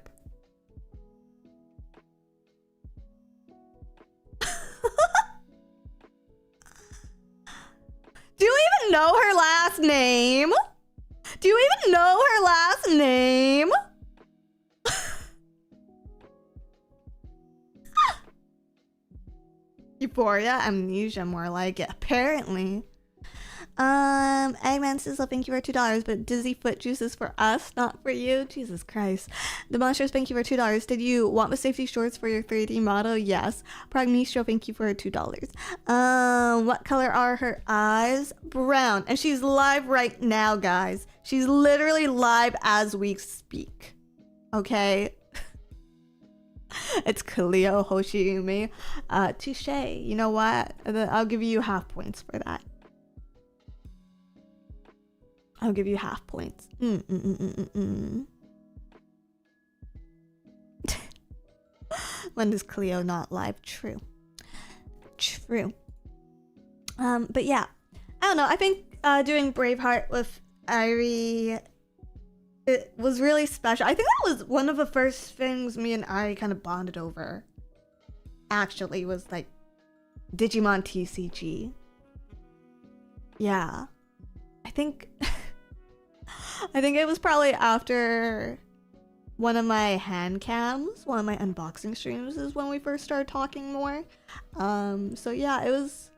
Do you even know her last name? Do you even know her last name? Euphoria, amnesia, more like it. Apparently. Eggman says, thank you for $2, but Dizzy Foot Juice is for us, not for you. Jesus Christ. The Monsters, thank you for $2. Did you want the safety shorts for your 3D model? Yes. Pragmistro, thank you for $2. What color are her eyes? Brown. And she's live right now, guys. She's literally live as we speak. Okay? It's Cleo Hoshiumi. Touche. You know what? I'll give you half points for that. I'll give you half points. When does Cleo not live? True. But yeah, I don't know. I think doing Braveheart with Irie, it was really special. I think that was one of the first things me and Irie kind of bonded over. Actually, was like Digimon TCG. Yeah, I think it was probably after one of my hand cams, one of my unboxing streams is when we first started talking more. So yeah, it was...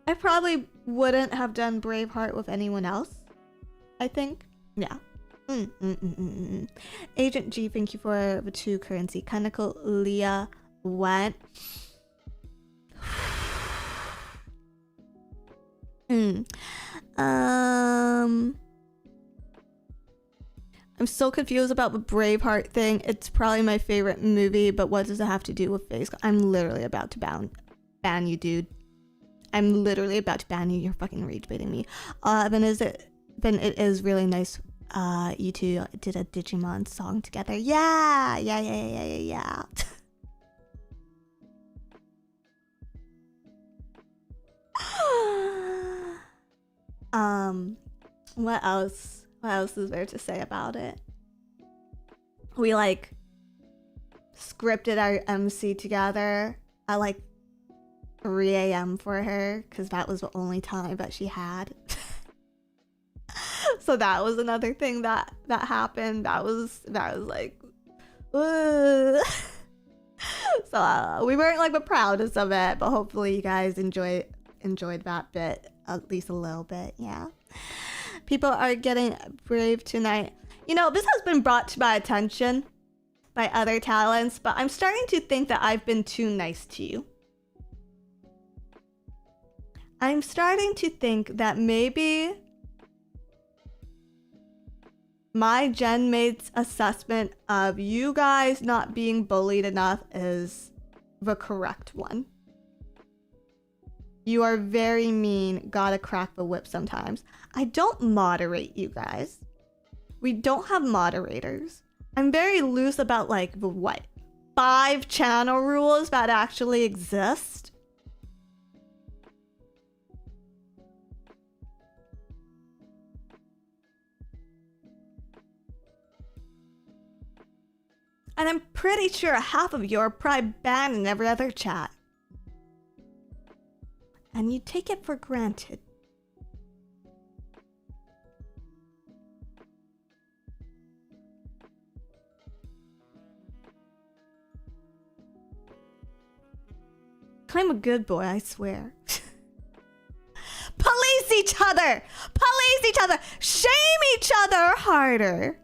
I probably wouldn't have done Braveheart with anyone else, I think. Yeah. Agent G, thank you for the 2 currency. Kaneko Leah went. I'm so confused about the Braveheart thing. It's probably my favorite movie, but what does it have to do with Phasecon? I'm literally about to ban you, dude. I'm literally about to ban you. You're fucking rage baiting me. Then it is really nice. You two did a Digimon song together. Yeah. What else? What else is there to say about it? We like scripted our MC together at like 3 a.m. for her because that was the only time that she had. So that was another thing that happened. That was like, so we weren't like the proudest of it, but hopefully you guys enjoyed that bit at least a little bit. Yeah. People are getting brave tonight. You know, this has been brought to my attention by other talents, but I'm starting to think that I've been too nice to you. I'm starting to think that maybe my gen mate's assessment of you guys not being bullied enough is the correct one. You are very mean, gotta crack the whip sometimes. I don't moderate you guys. We don't have moderators. I'm very loose about like the what? 5 channel rules that actually exist. And I'm pretty sure half of you are probably banned in every other chat. And you take it for granted. I'm a good boy, I swear. Police each other! Police each other! Shame each other harder!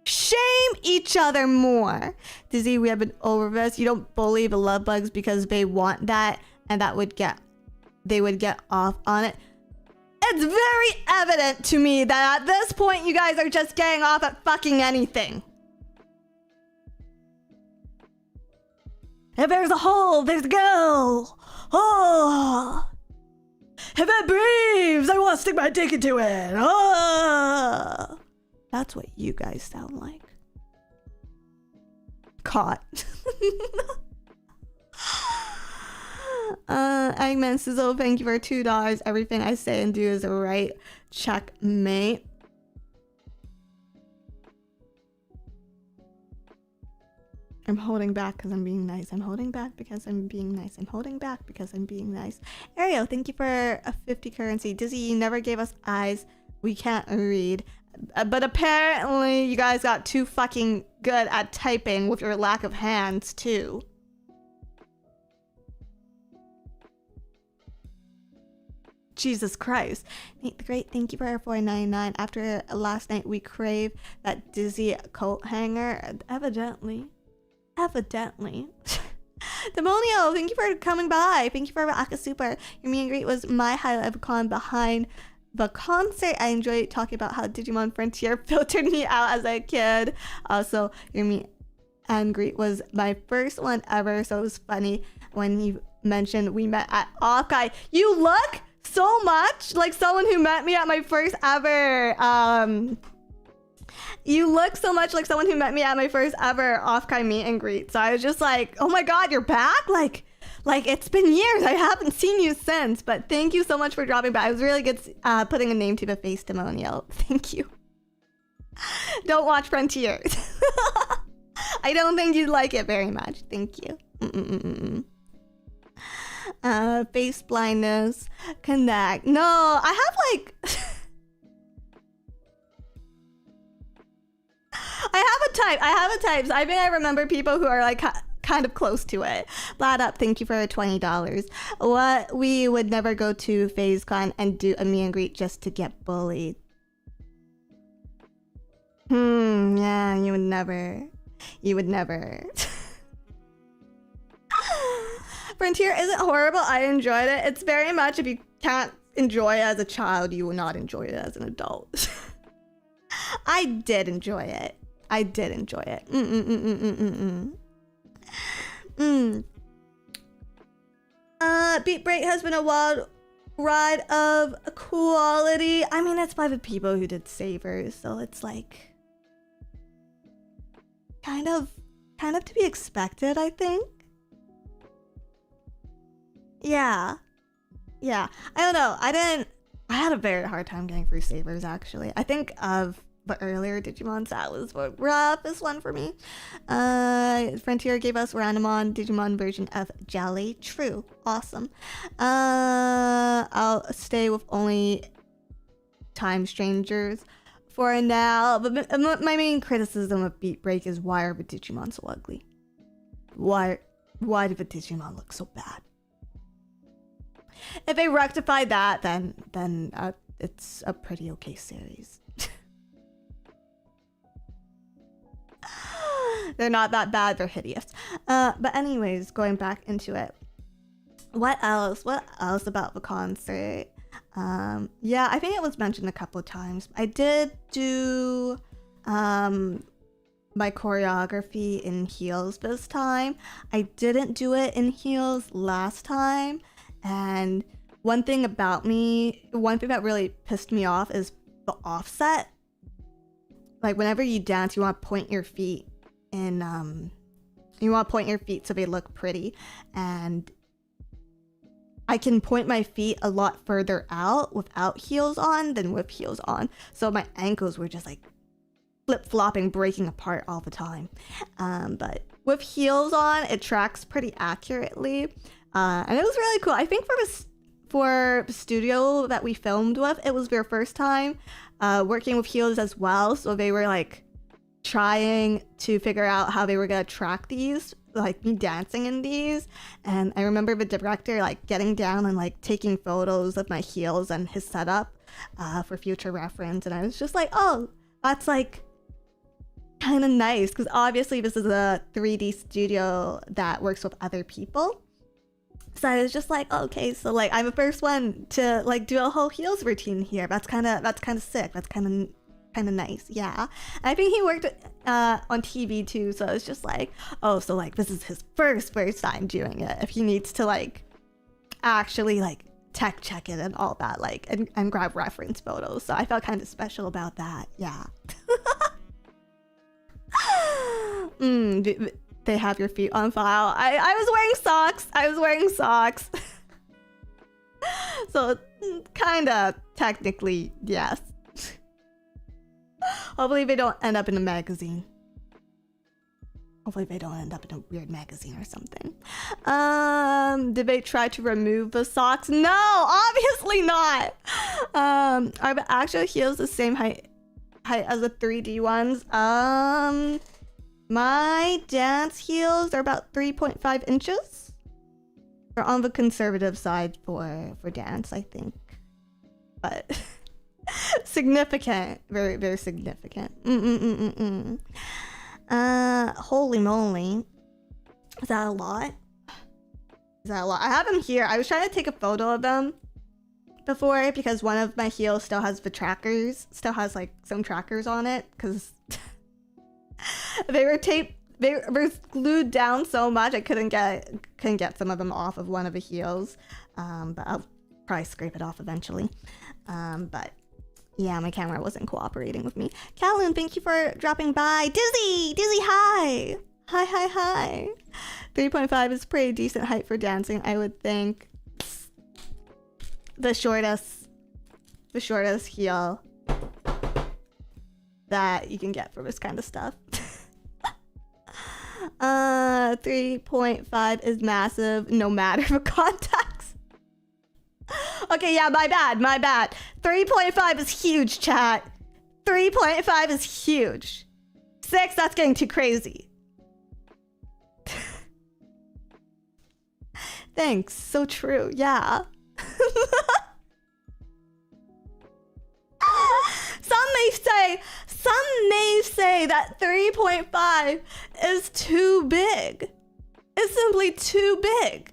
Shame each other more. Dizzy, we have been over this. You don't bully the love bugs because they want that and they would get off on it. It's very evident to me that at this point you guys are just getting off at fucking anything. If there's a hole, there's a go. Oh. If it breathes, I want to stick my dick into it. Oh. That's what you guys sound like. Caught. Eggman Sizzle, thank you for $2. Everything I say and do is a right. Checkmate. I'm holding back because I'm being nice. I'm holding back because I'm being nice. I'm holding back because I'm being nice. Ariel, thank you for a 50 currency. Dizzy, you never gave us eyes. We can't read. But apparently you guys got too fucking good at typing with your lack of hands too. Jesus Christ. Nate the Great, thank you for our $4.99. After last night we crave that dizzy coat hanger. Evidently. Demonio, thank you for coming by. Thank you for Aka Super. Your meet and greet was my highlight of the con behind the concert. I enjoyed talking about how Digimon Frontier filtered me out as a kid. Also, your meet and greet was my first one ever, so it was funny when you mentioned we met at Offkai. You look so much like someone who met me at my first ever you look so much like someone who met me at my first ever Offkai meet and greet. So I was just like, oh my god, you're back? Like it's been years. I haven't seen you since. But thank you so much for dropping by. It was really good putting a name to the face, Demonio. Thank you. Don't watch Frontier. I don't think you'd like it very much. Thank you. Face blindness. Connect. No, I have like... I have a type. So I think I remember people who are like kind of close to it. Blad up, thank you for $20. What, we would never go to Phasecon and do a meet and greet just to get bullied. Yeah, you would never. Frontier isn't horrible. I enjoyed it. It's very much, if you can't enjoy it as a child, you will not enjoy it as an adult. I did enjoy it. Beat Break has been a wild ride of quality. I mean, it's by the people who did Savers, so it's like kind of to be expected, I think. Yeah. I don't know. I had a very hard time getting through Savers, actually. I think of the earlier Digimon that was the roughest one for me. Frontier gave us Randomon Digimon version of Jelly. True. Awesome. I'll stay with only Time Strangers for now. But my main criticism of Beat Break is, why are the Digimon so ugly? Why do the Digimon look so bad? If they rectify that, then it's a pretty okay series. They're not that bad, they're hideous. But anyways, going back into it. What else about the concert? Yeah, I think it was mentioned a couple of times. I did do my choreography in heels this time. I didn't do it in heels last time. And one thing that really pissed me off is the offset. Like, whenever you dance, you want to point your feet so they look pretty. And I can point my feet a lot further out without heels on than with heels on. So my ankles were just like flip-flopping, breaking apart all the time. But with heels on, it tracks pretty accurately. And it was really cool. I think for the studio that we filmed with, it was their first time working with heels as well. So they were like trying to figure out how they were gonna track these like me dancing in these, and I remember the director like getting down and like taking photos of my heels and his setup for future reference, and I was just like, oh, that's like kind of nice, because obviously this is a 3D studio that works with other people. So I was just like, okay, so like I'm the first one to like do a whole heels routine here. That's kind of sick. That's kind of nice. Yeah. I think he worked on TV too, so it's just like, oh, so like this is his first time doing it. If he needs to like actually like tech check it and all that, like and grab reference photos. So I felt kind of special about that. Yeah. They have your feet on file. I was wearing socks. So kind of technically, yes. Hopefully they don't end up in a magazine. Hopefully they don't end up in a weird magazine or something. Did they try to remove the socks? No, obviously not. Are the actual heels the same height as the 3D ones? My dance heels are about 3.5 inches. They're on the conservative side for dance, I think. But significant. Very, very significant. Holy moly. Is that a lot? I have them here. I was trying to take a photo of them before because one of my heels still has the trackers. Still has like some trackers on it because they were glued down so much I couldn't get some of them off of one of the heels. But I'll probably scrape it off eventually. But yeah, my camera wasn't cooperating with me. Calhoun, thank you for dropping by. Dizzy, hi. Hi. 3.5 is pretty decent height for dancing, I would think. The shortest heel that you can get for this kind of stuff. 3.5 is massive no matter the context. Okay, yeah, my bad. 3.5 is huge, chat. 3.5 is huge. 6, that's getting too crazy. Thanks, so true, yeah. Some may say that 3.5 is too big. It's simply too big.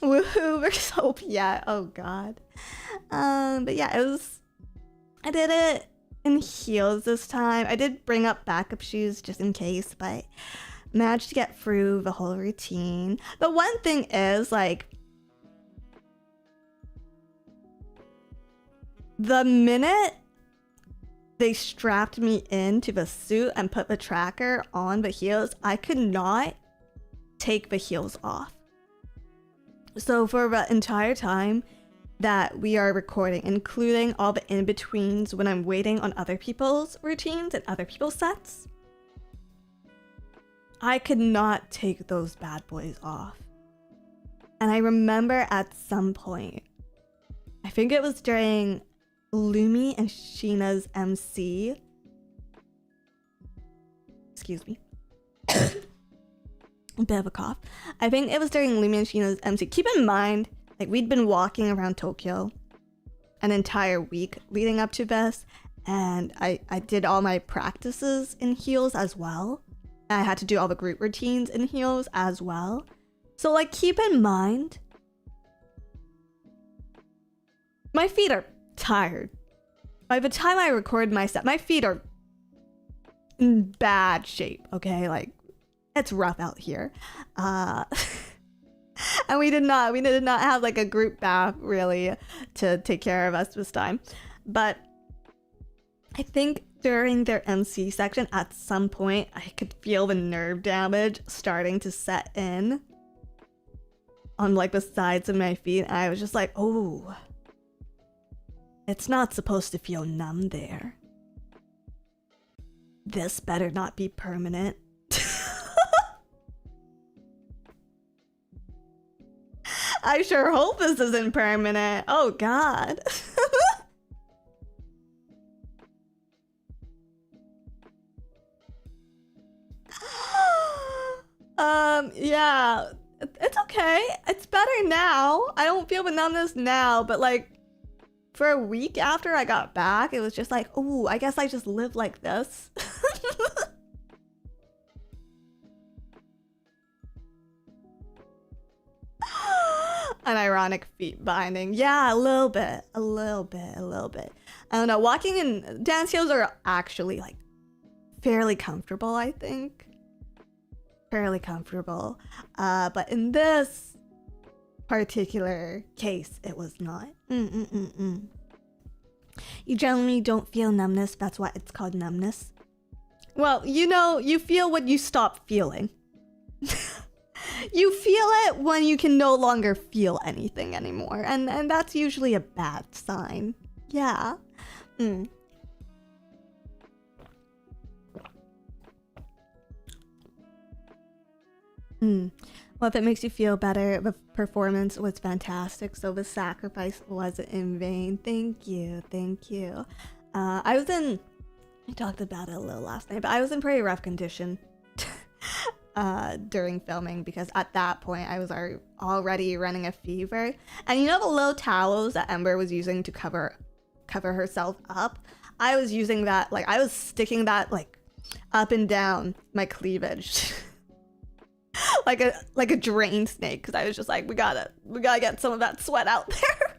Woohoo, we're so yeah, oh god. But yeah, I did it in heels this time. I did bring up backup shoes just in case, but managed to get through the whole routine. The one thing is, like, the minute they strapped me into the suit and put the tracker on the heels, I could not take the heels off. So for the entire time that we are recording, including all the in-betweens when I'm waiting on other people's routines and other people's sets, I could not take those bad boys off. And I remember at some point, I think it was during Lumi and Sheena's MC. Excuse me. A bit of a cough. I think it was during Lumi and Sheena's MC. Keep in mind, like, we'd been walking around Tokyo an entire week leading up to this, and I did all my practices in heels as well. I had to do all the group routines in heels as well. So, like, keep in mind, my feet are tired. By the time I record my set, my feet are in bad shape, okay? Like, it's rough out here. And we did not have like a group bath really to take care of us this time. But I think during their MC section at some point I could feel the nerve damage starting to set in on like the sides of my feet, and I was just like, oh, it's not supposed to feel numb there. This better not be permanent. I sure hope this isn't permanent. Oh god. Yeah, it's okay. It's better now. I don't feel the numbness now, but like for a week after I got back, it was just like, oh, I guess I just live like this. An ironic feet binding. Yeah, a little bit. I don't know. Walking in dance heels are actually like fairly comfortable, I think. Fairly comfortable. But in this particular case, it was not. You generally don't feel numbness. That's why it's called numbness. Well, you know, you feel what you stop feeling. You feel it when you can no longer feel anything anymore, and that's usually a bad sign. Yeah. Well, if it makes you feel better, the performance was fantastic, so the sacrifice wasn't in vain. Thank you. I talked about it a little last night, but I was in pretty rough condition during filming, because at that point I was already running a fever. And you know the little towels that Ember was using to cover herself up? I was using that, like I was sticking that like up and down my cleavage. like a drain snake, because I was just like, we gotta get some of that sweat out there.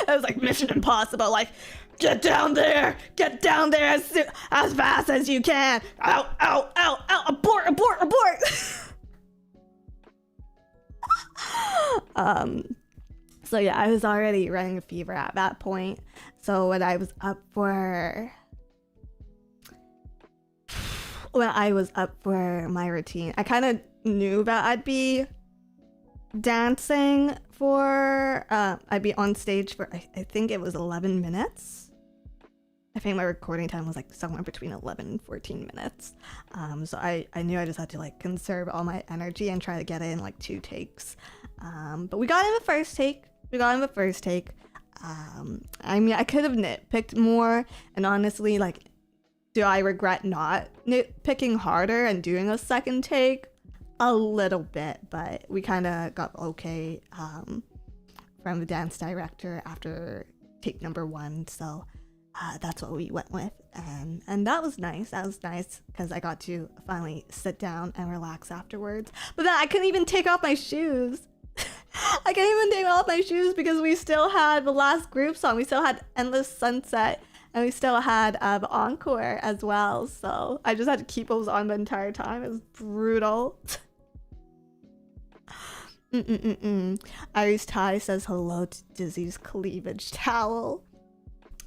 It was like Mission Impossible, like, get down there as fast as you can. Ow, abort. So yeah, I was already running a fever at that point. So when I was up for my routine, I kind of knew that I'd be dancing for I'd be on stage for I think it was 11 minutes. I think my recording time was like somewhere between 11 and 14 minutes. So I knew I just had to like conserve all my energy and try to get it in like 2 takes. But we got in the first take. I mean, I could have nitpicked more, and honestly, like, do I regret not nitpicking harder and doing a second take? A little bit, but we kind of got okay from the dance director after take number 1, so that's what we went with, and that was nice. Because I got to finally sit down and relax afterwards. But then I couldn't even take off my shoes. Because we still had the last group song. We still had Endless Sunset, and we still had the encore as well. So I just had to keep those on the entire time. It was brutal. Iris Ty says hello to Dizzy's cleavage towel.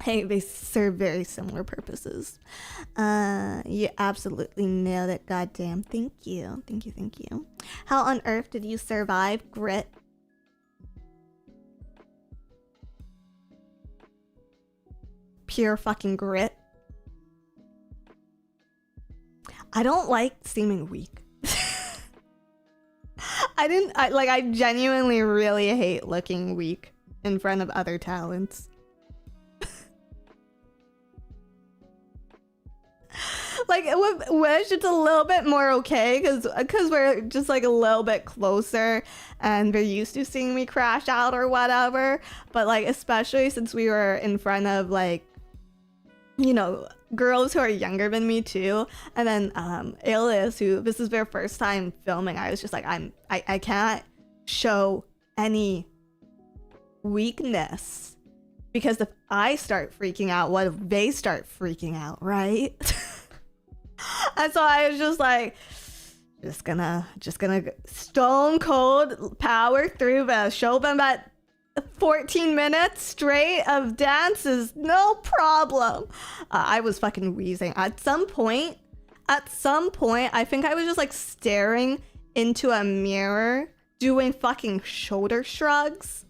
Hey, they serve very similar purposes. You absolutely nailed it. Goddamn. Thank you. How on earth did you survive grit? Pure fucking grit. I don't like seeming weak. I genuinely really hate looking weak in front of other talents. Like with Wish, it's a little bit more okay because we're just like a little bit closer and they're used to seeing me crash out or whatever. But like, especially since we were in front of like, you know, girls who are younger than me too, and then Alias, who this is their first time filming, I was just like, I can't show any weakness, because if I start freaking out, what if they start freaking out, right? And so I was just like, just gonna stone cold power through the show them that 14 minutes straight of dance is no problem. I was fucking wheezing at some point. I think I was just like staring into a mirror doing fucking shoulder shrugs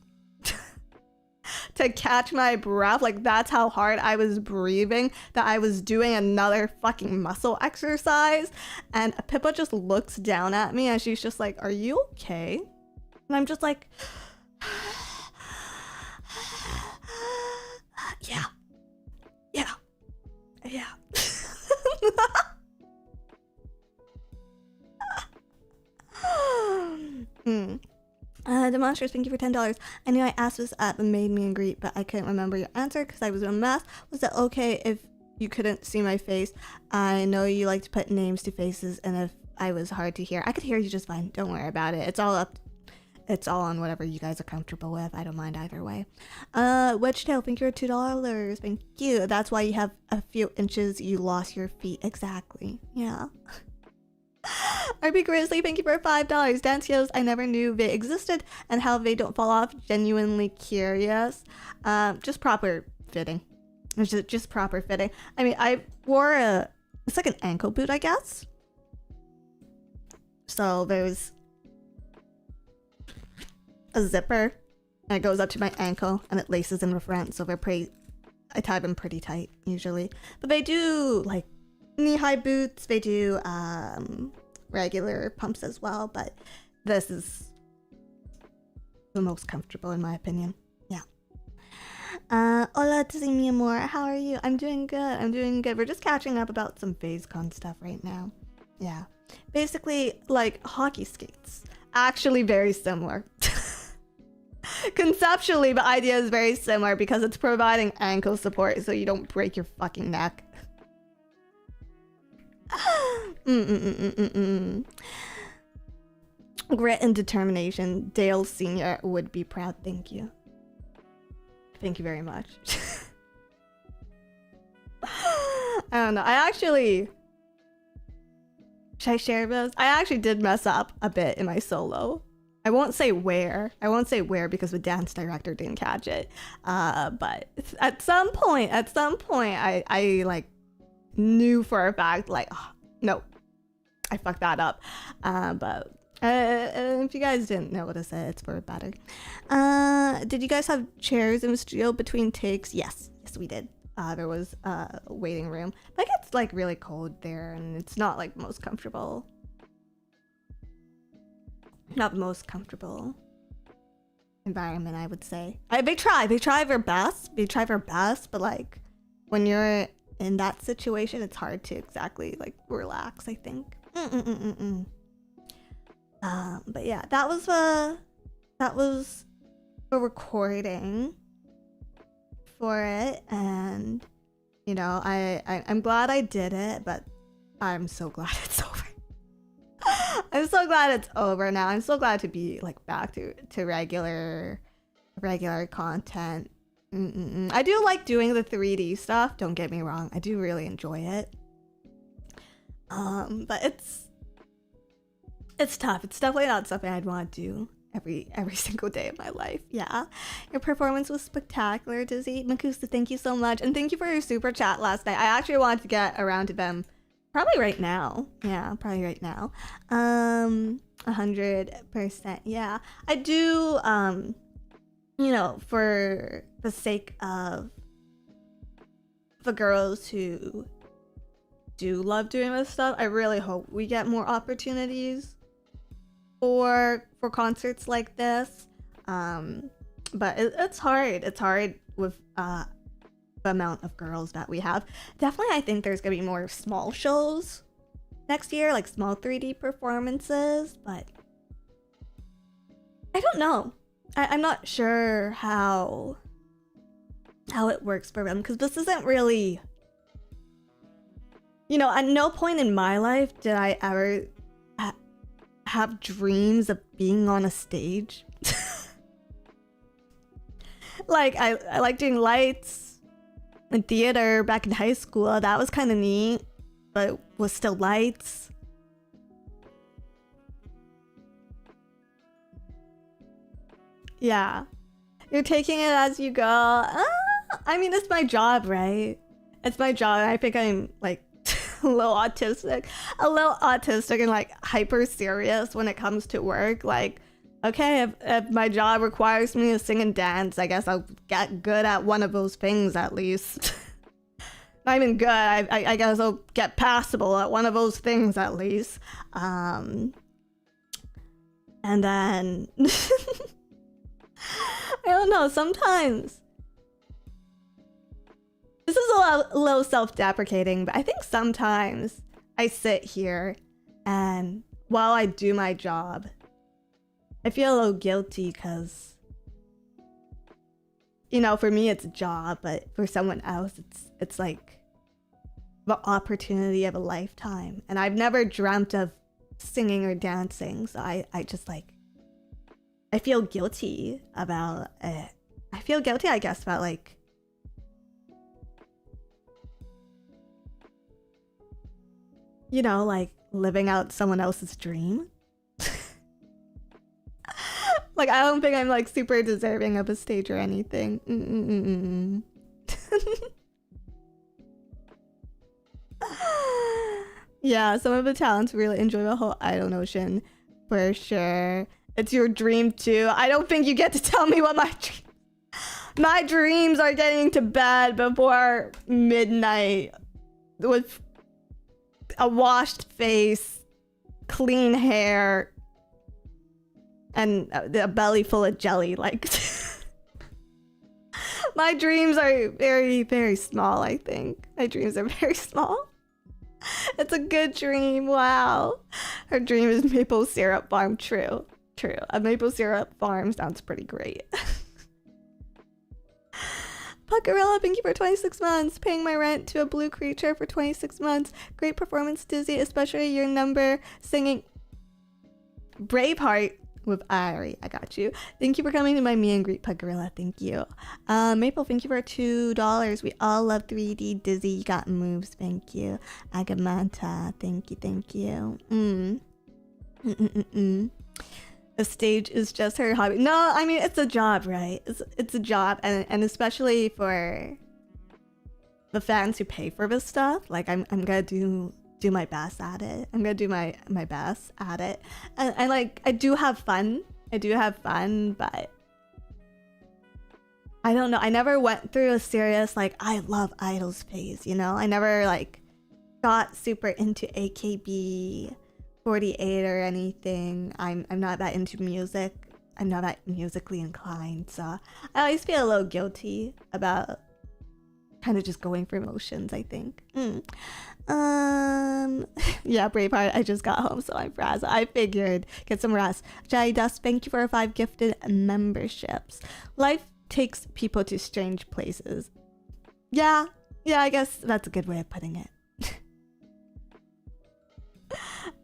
to catch my breath. Like, that's how hard I was breathing, that I was doing another fucking muscle exercise. And Pippa just looks down at me and she's just like, are you okay? And I'm just like, yeah. The Monsters, thank you for $10. I knew I asked this at the Made Me and Greet, but I couldn't remember your answer because I was in a mess. Was it okay if you couldn't see my face? I know you like to put names to faces, and if I was hard to hear, I could hear you just fine. Don't worry about it. It's all on whatever you guys are comfortable with. I don't mind either way. Wedgetail, thank you for $2. Thank you. That's why you have a few inches. You lost your feet. Exactly. Yeah. RB Grizzly, thank you for $5. Dance heels I never knew they existed and how they don't fall off. Genuinely curious. Just proper fitting. It's just proper fitting. I mean, I wore it's like an ankle boot, I guess. So there's a zipper and it goes up to my ankle and it laces in the front, so I tie them pretty tight usually. But they do like knee-high boots, they do regular pumps as well, but this is the most comfortable in my opinion. Yeah. Hola to see me more. How are you? I'm doing good. We're just catching up about some Phasecon stuff right now. Yeah. Basically like hockey skates. Actually very similar. Conceptually, the idea is very similar because it's providing ankle support so you don't break your fucking neck. Grit and determination. Dale Sr. would be proud. Thank you. Thank you very much. I don't know. Should I share this? I actually did mess up a bit in my solo. I won't say where because the dance director didn't catch it. But at some point, I like knew for a fact, like, oh, no, I fucked that up. But if you guys didn't notice it, it's for better. Did you guys have chairs in the studio between takes? Yes, we did. There was a waiting room. But it gets like really cold there, and it's not like the most comfortable. Not the most comfortable environment, I would say. They try their best. But like when you're in that situation, it's hard to exactly like relax, I think. But yeah, that was a recording for it, and you know, I'm glad I did it, but I'm so glad it's over. I'm so glad it's over now. I'm so glad to be like back to regular content. I do like doing the 3D stuff, don't get me wrong. I do really enjoy it. But it's tough. It's definitely not something I'd want to do every single day of my life. Yeah. Your performance was spectacular, Dizzy. Makusa, thank you so much. And thank you for your super chat last night. I actually wanted to get around to them probably right now. Yeah, probably right now. 100%. Yeah. I do, you know, for the sake of the girls who do love doing this stuff, I really hope we get more opportunities for concerts like this. But it's hard. It's hard with the amount of girls that we have. Definitely, I think there's gonna be more small shows next year, like small 3D performances, but I don't know. I'm not sure how it works for them, because this isn't really, you know, at no point in my life did I ever have dreams of being on a stage. Like I like doing lights in theater back in high school. That was kind of neat, but it was still lights. Yeah, you're taking it as you go. I mean, it's my job, right? It's my job. I think I'm like a little autistic and like hyper serious when it comes to work. Like, okay, if my job requires me to sing and dance, I guess I'll get good at one of those things at least. Not even good, I guess I'll get passable at one of those things at least. And then I don't know, sometimes this is a little self-deprecating, but I think sometimes I sit here and while I do my job, I feel a little guilty because, you know, for me it's a job, but for someone else it's like the opportunity of a lifetime. And I've never dreamt of singing or dancing, so I just like, I feel guilty about it. I feel guilty, I guess, about like, you know, like living out someone else's dream. Like, I don't think I'm like super deserving of a stage or anything. Yeah, some of the talents really enjoy the whole idol notion, for sure. It's your dream too. I don't think you get to tell me what my dreams are getting to bed before midnight with a washed face, clean hair, and a belly full of jelly. Like, my dreams are very, very small, I think. My dreams are very small. It's a good dream. Wow. Her dream is maple syrup farm. True. A maple syrup farm sounds pretty great. Puckarella, thank you for 26 months. Paying my rent to a blue creature for 26 months. Great performance, Dizzy, especially your number singing Braveheart with Ari. I got you. Thank you for coming to my meet and greet, Puckarella. Thank you. Maple, thank you for $2. We all love 3D. Dizzy, you got moves. Thank you. Agamanta, thank you. The stage is just her hobby. No, I mean, it's a job, right? It's a job, and especially for the fans who pay for this stuff. Like, I'm gonna do my best at it. I'm gonna do my best at it, and like, I do have fun, but I don't know. I never went through a serious like I love idols phase, you know. I never like got super into AKB 48 or anything. I'm not that into music. I'm not that musically inclined, so I always feel a little guilty about kind of just going through motions, I think. Yeah, Braveheart, I just got home, so I'm frazzled. I figured. Get some rest. Jai Dust, thank you for 5 gifted memberships. Life takes people to strange places. Yeah, I guess that's a good way of putting it.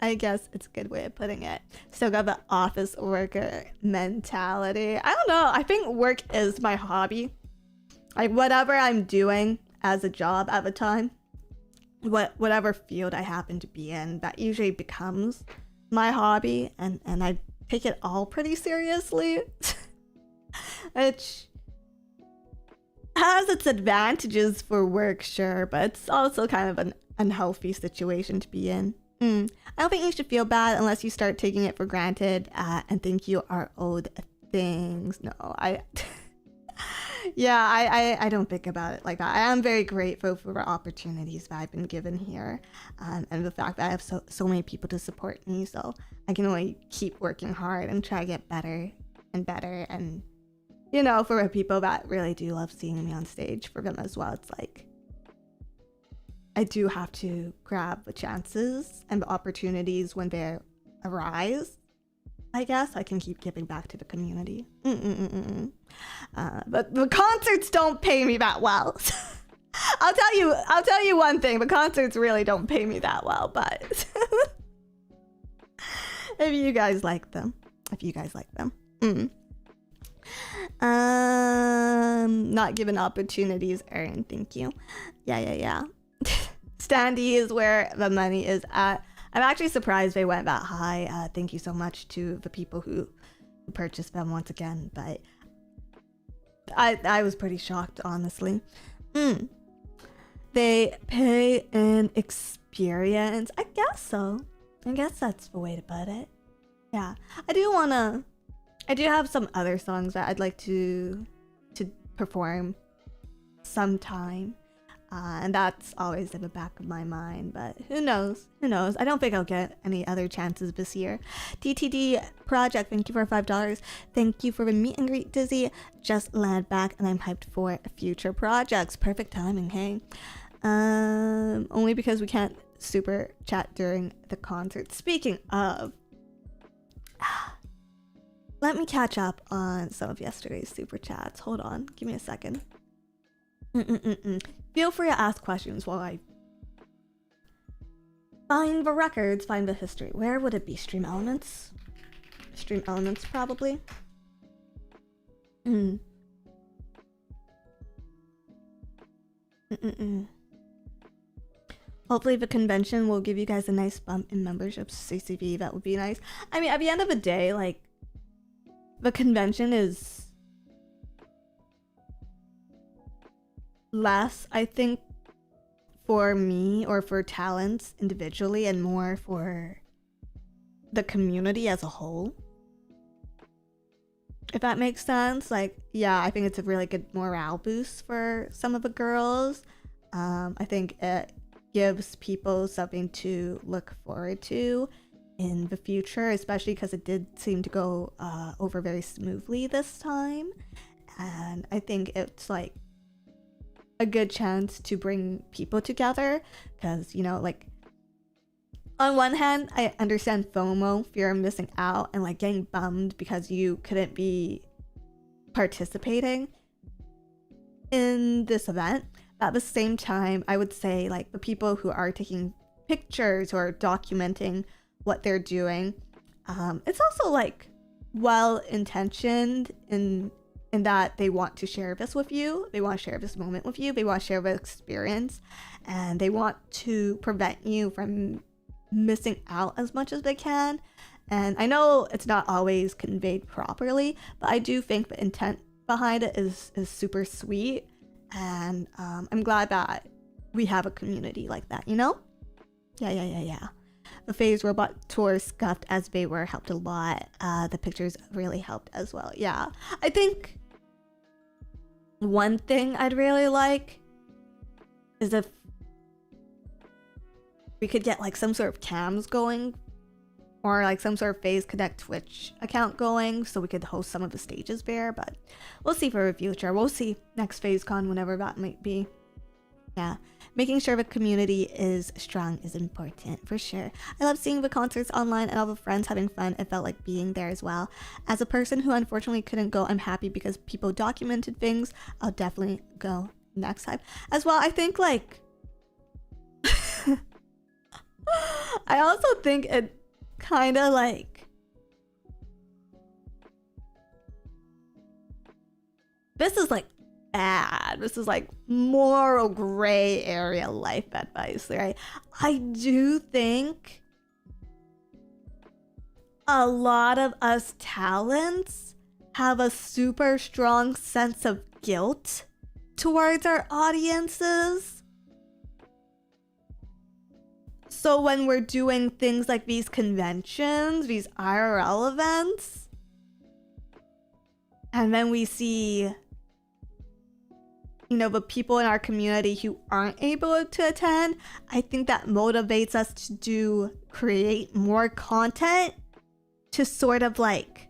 I guess it's a good way of putting it. Still got the office worker mentality. I don't know. I think work is my hobby. Like, whatever I'm doing as a job at the time, whatever field I happen to be in, that usually becomes my hobby, and I take it all pretty seriously. Which has its advantages for work, sure, but it's also kind of an unhealthy situation to be in. I don't think you should feel bad unless you start taking it for granted and think you are owed things. No, yeah, I don't think about it like that. I am very grateful for the opportunities that I've been given here, and the fact that I have so many people to support me, so I can only keep working hard and try to get better and better. And, you know, for the people that really do love seeing me on stage, for them as well, it's like, I do have to grab the chances and the opportunities when they arise. I guess I can keep giving back to the community. But the concerts don't pay me that well. I'll tell you one thing. The concerts really don't pay me that well, but if you guys like them, not given opportunities earned. Thank you. Yeah. Standee is where the money is at. I'm actually surprised they went that high. Thank you so much to the people who purchased them once again, but I was pretty shocked, honestly. They pay in experience. I guess so. I guess that's the way to put it. Yeah, I do have some other songs that I'd like to perform sometime. And that's always in the back of my mind, but who knows? I don't think I'll get any other chances this year. DTD Project, thank you for $5. Thank you for the meet and greet, Dizzy. Just landed back and I'm hyped for future projects. Perfect timing, hey? Only because we can't super chat during the concert. Speaking of, let me catch up on some of yesterday's super chats. Hold on, give me a second. Feel free to ask questions while I find the records, find the history. Where would it be? Stream Elements? Stream Elements, probably. Hopefully the convention will give you guys a nice bump in memberships. CCV, that would be nice. I mean, at the end of the day, like, the convention is less, I think, for me or for talents individually and more for the community as a whole. If that makes sense. Like, yeah, I think it's a really good morale boost for some of the girls. I think it gives people something to look forward to in the future, especially because it did seem to go over very smoothly this time. And I think it's like a good chance to bring people together because, you know, like, on one hand, I understand FOMO, fear of missing out, and like getting bummed because you couldn't be participating in this event. But at the same time, I would say like the people who are taking pictures or documenting what they're doing, it's also like well-intentioned in that they want to share this with you. They want to share this moment with you. They want to share the experience, and they want to prevent you from missing out as much as they can. And I know it's not always conveyed properly, but I do think the intent behind it is super sweet, and I'm glad that we have a community like that, you know? Yeah. The Phase Robot tour, scuffed as they were, helped a lot. The pictures really helped as well. Yeah, I think one thing I'd really like is if we could get like some sort of cams going, or like some sort of Phase Connect Twitch account going, so we could host some of the stages there. But we'll see for the future. We'll see next Phasecon, whenever that might be. Yeah, making sure the community is strong is important, for sure. I love seeing the concerts online and all the friends having fun. It felt like being there as well. As a person who unfortunately couldn't go, I'm happy because people documented things. I'll definitely go next time as well. I think like I also think it kind of like, this is like bad. This is like moral gray area life advice, right? I do think a lot of us talents have a super strong sense of guilt towards our audiences. So when we're doing things like these conventions, these IRL events, and then we see, you know, the people in our community who aren't able to attend, I think that motivates us to create more content to sort of like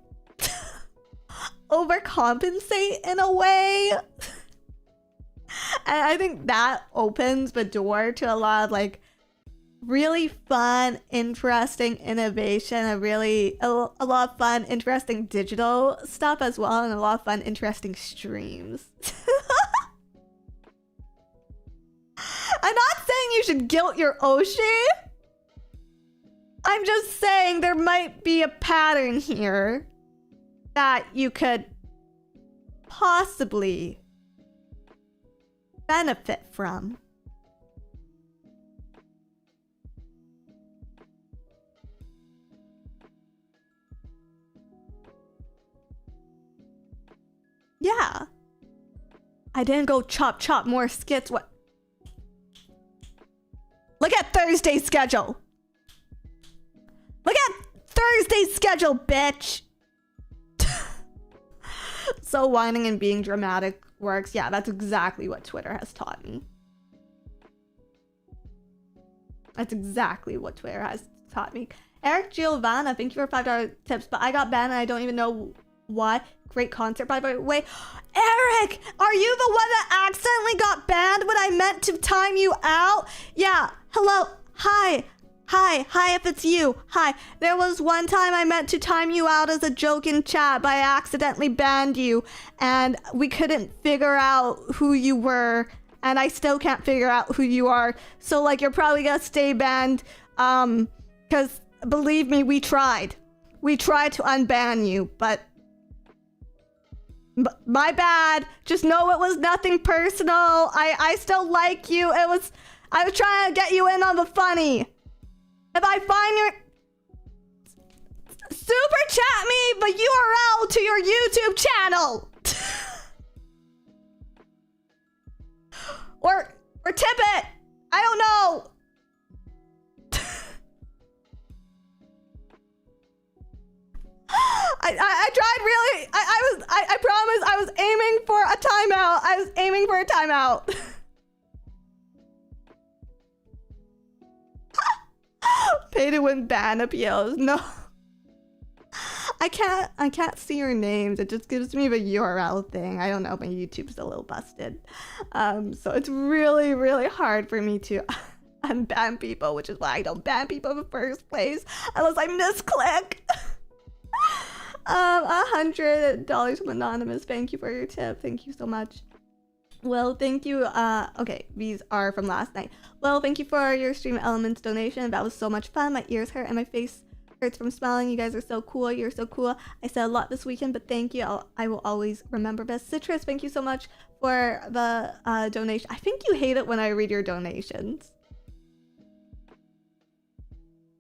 overcompensate in a way. And I think that opens the door to a lot of like really fun, interesting innovation, a lot of fun, interesting digital stuff as well, and a lot of fun, interesting streams. I'm not saying you should guilt your Oshi. I'm just saying there might be a pattern here that you could possibly benefit from. Yeah. I didn't go chop more skits. What? Look at Thursday's schedule. Look at Thursday's schedule, bitch. So whining and being dramatic works. Yeah, that's exactly what Twitter has taught me. That's exactly what Twitter has taught me. Eric Giovanna, thank you for $5 tips, but I got banned and I don't even know why. Great concert, by the way. Eric, are you the one that accidentally got banned when I meant to time you out? Yeah, hello, hi. Hi, if it's you. Hi. There was one time I meant to time you out as a joke in chat, but I accidentally banned you, and we couldn't figure out who you were, and I still can't figure out who you are. So, like, you're probably gonna stay banned, because believe me, we tried. We tried to unban you, but my bad. Just know it was nothing personal. I still like you. I was trying to get you in on the funny. If I find your... Super chat me the URL to your YouTube channel. or tip it. I don't know. I tried really. I promise I was aiming for a timeout. I was aiming for a timeout. Pay to win ban appeals. No. I can't see your names. It just gives me the URL thing. I don't know, my YouTube's a little busted. So it's really, really hard for me to unban people, which is why I don't ban people in the first place unless I misclick. $100 from Anonymous. Thank you for your tip. Thank you so much. Well, thank you. Okay, these are from last night. Well, thank you for your Stream Elements donation. That was so much fun. My ears hurt and my face hurts from smiling. You guys are so cool. You're so cool. I said a lot this weekend, but thank you. I will always remember this. Citrus, thank you so much for the donation. I think you hate it when I read your donations.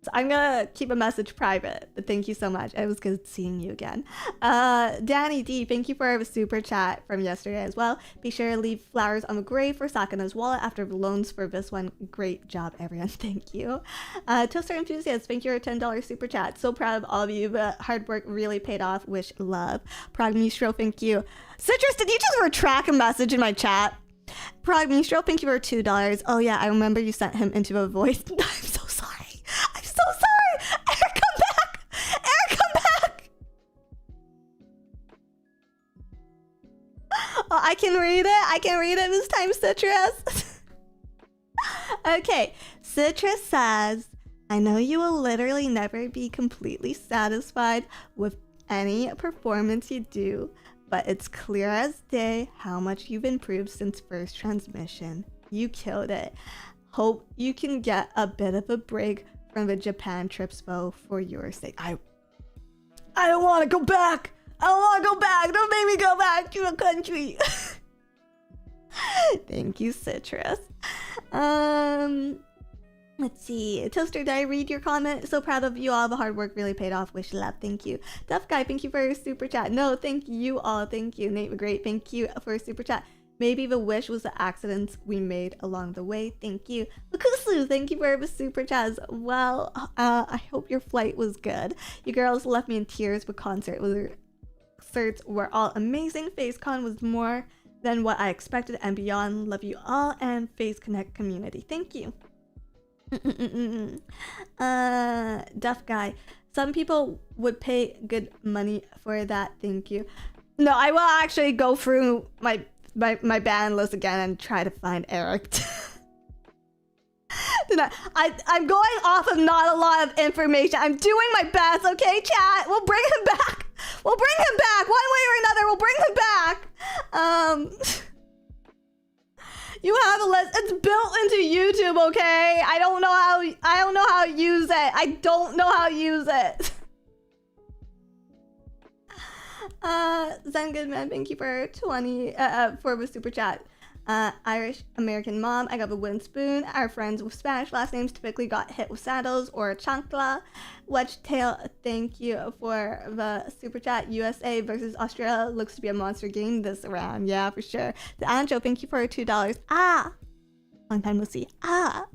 So I'm gonna keep a message private, but thank you so much. It was good seeing you again. Danny D, thank you for a super chat from yesterday as well. Be sure to leave flowers on the grave for Sakana's wallet after the loans for this one. Great job, everyone. Thank you. Toaster Enthusiast, thank you for a $10 super chat. So proud of all of you. The hard work really paid off. Wish love. Progmistro, thank you. Citrus, did you just retract a message in my chat? Progmistro, thank you for $2. Oh yeah, I remember you sent him into a voice. I'm so sorry. I'm so sorry! Eric, come back! Eric, come back! Oh, I can read it. I can read it this time, Citrus. Okay, Citrus says, I know you will literally never be completely satisfied with any performance you do, but it's clear as day how much you've improved since first transmission. You killed it. Hope you can get a bit of a break from the Japan trips though, for your sake. I don't want to go back. I don't want to go back. Don't make me go back to a country. Thank you, Citrus. Let's see. Toaster, did I read your comment? So proud of you all. The hard work really paid off. Wish love. Thank you. Duff Guy, thank you for your super chat. No, thank you all. Thank you. Nate Great, thank you for a super chat. Maybe the wish was the accidents we made along the way. Thank you. Lukusu, thank you for the super chat as well. I hope your flight was good. You girls left me in tears with concerts were all amazing. Phasecon was more than what I expected and beyond. Love you all and Phase Connect community. Thank you. Duff Guy. Some people would pay good money for that. Thank you. No, I will actually go through my ban list again and try to find Eric. I'm going off of not a lot of information. I'm doing my best, okay, chat? We'll bring him back. We'll bring him back. One way or another, we'll bring him back. You have a list. It's built into YouTube, okay? I don't know how to use it. I don't know how to use it. Zen Goodman, thank you for 20 for the super chat. Irish American mom, I got the wooden spoon. Our friends with Spanish last names typically got hit with sandals or chancla. Wedge Tail, thank you for the super chat. USA versus Australia looks to be a monster game this round. Yeah, for sure. The Anjo, thank you for $2. Ah, long time no see. Ah,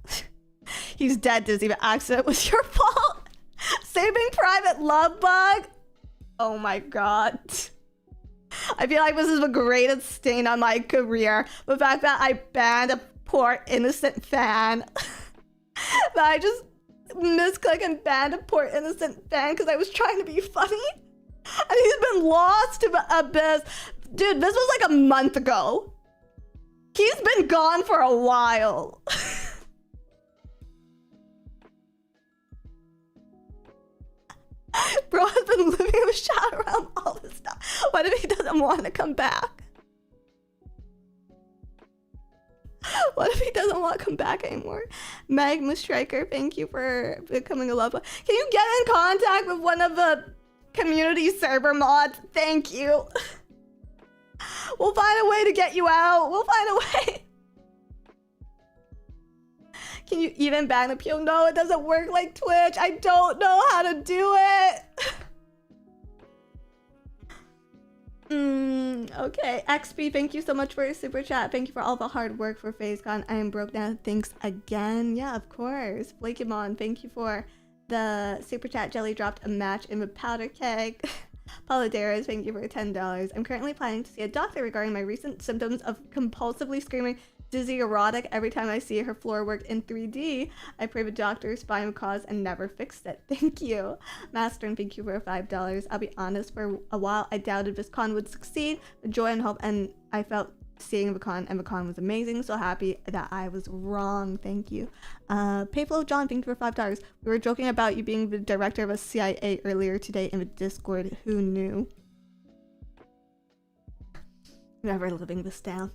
he's dead, Dizzy. The accident was your fault. Saving Private Love Bug. Oh my god. I feel like this is the greatest stain on my career. The fact that I banned a poor innocent fan. That I just misclicked and banned a poor innocent fan because I was trying to be funny. And he's been lost to the abyss. Dude, this was like a month ago. He's been gone for a while. living him shout around all this stuff. What if he doesn't want to come back? What if he doesn't want to come back anymore? Magma Striker, thank you for becoming a love bug. Can you get in contact with one of the community server mods? Thank you. We'll find a way to get you out. We'll find a way. Can you even ban appeal? No, it doesn't work like Twitch. I don't know how to do it. Okay. XP, thank you so much for your super chat. Thank you for all the hard work for Phasecon. I am broke now. Thanks again. Yeah, of course. Blakemon, thank you for the super chat. Jelly dropped a match in the powder keg. Paladeras, thank you for $10. I'm currently planning to see a doctor regarding my recent symptoms of compulsively screaming dizzy erotic every time I see her floor work in 3D. I pray the doctors find a cause and never fixed it. Thank you. Master, and thank you for $5. I'll be honest, for a while I doubted this con would succeed. The joy and hope, and I felt seeing the con, and the con was amazing. So happy that I was wrong. Thank you. Payflow John, thank you for $5. We were joking about you being the director of a CIA earlier today in the Discord. Who knew? Never living this down.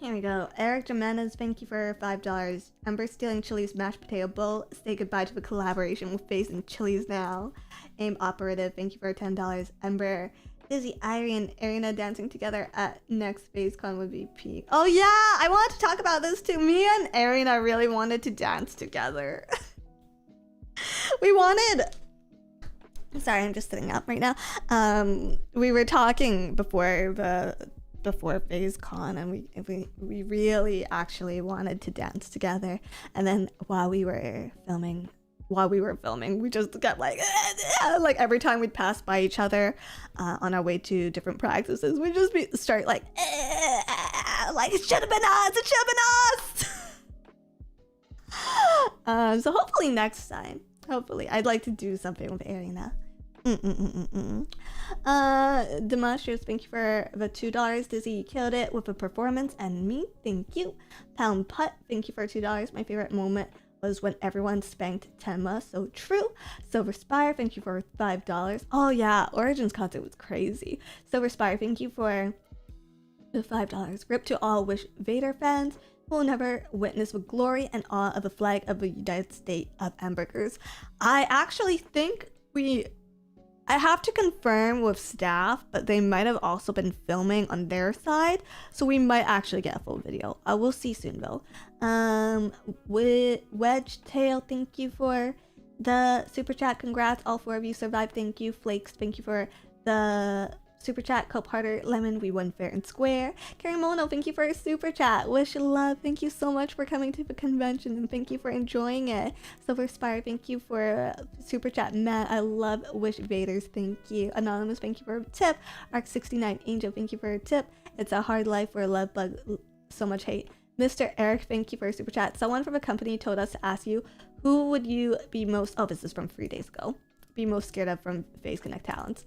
Here we go. Eric Jimenez, thank you for $5. Ember stealing Chili's mashed potato bowl. Say goodbye to the collaboration with Face and Chili's now. Aim operative, thank you for $10. Ember, Dizzy, Irie, and Arena dancing together at next Phasecon would be peak. Oh yeah, I wanted to talk about this too. Me and Arena really wanted to dance together. We wanted... Sorry, I'm just sitting up right now. We were talking before Phasecon, and we really actually wanted to dance together. And then while we were filming, we just kept like every time we'd pass by each other on our way to different practices, we'd just start like it should have been us, it should have been us. So hopefully next time, I'd like to do something with Arena. Demonstrators, thank you for the $2. Dizzy, you killed it with a performance, and me, thank you. Pound Putt, thank you for $2. My favorite moment was when everyone spanked Tenma, so true. Silver Spire, thank you for $5. Oh yeah, Origins content was crazy. Silver Spire, thank you for the $5. Rip to all Wish Vader fans who will never witness the glory and awe of the flag of the United States of Hamburgers. I actually think I have to confirm with staff, but they might have also been filming on their side, so we might actually get a full video. We'll see soon though. Wedge Tail, thank you for the super chat. Congrats, all 4 of you survived. Thank you. Flakes, thank you for the super chat. Cope Harder, Lemon, we won fair and square. Karimono, thank you for a super chat. Wish love, thank you so much for coming to the convention, and thank you for enjoying it. Silver Spire, thank you for super chat. Matt, I love Wish Vaders, thank you. Anonymous, thank you for a tip. Arc69 Angel, thank you for a tip. It's a hard life for a love bug, so much hate. Mr. Eric, thank you for a super chat. Someone from a company told us to ask you, who would you be most, oh, this is from 3 days ago, be most scared of from Phase Connect talents?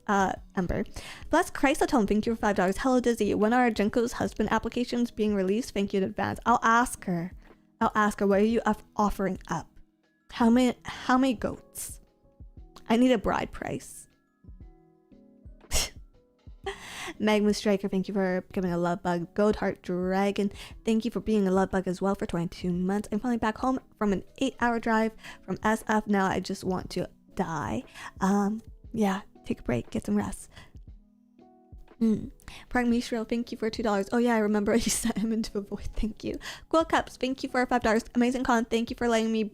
Ember. Bless Chrysotome, thank you for $5. Hello Dizzy, when are Junko's husband applications being released? Thank you in advance. I'll ask her. What are you offering up? How many goats? I need a bride price. Magma Striker, thank you for becoming a love bug. Goldheart Dragon, thank you for being a love bug as well for 22 months. I'm finally back home from an 8-hour drive from SF. Now I just want to die. Yeah, take a break, get some rest. Prime Mishrael, thank you for $2. Oh yeah, I remember you sent him into a void. Thank you. Quill Cups, thank you for $5. Amazing Con, thank you for letting me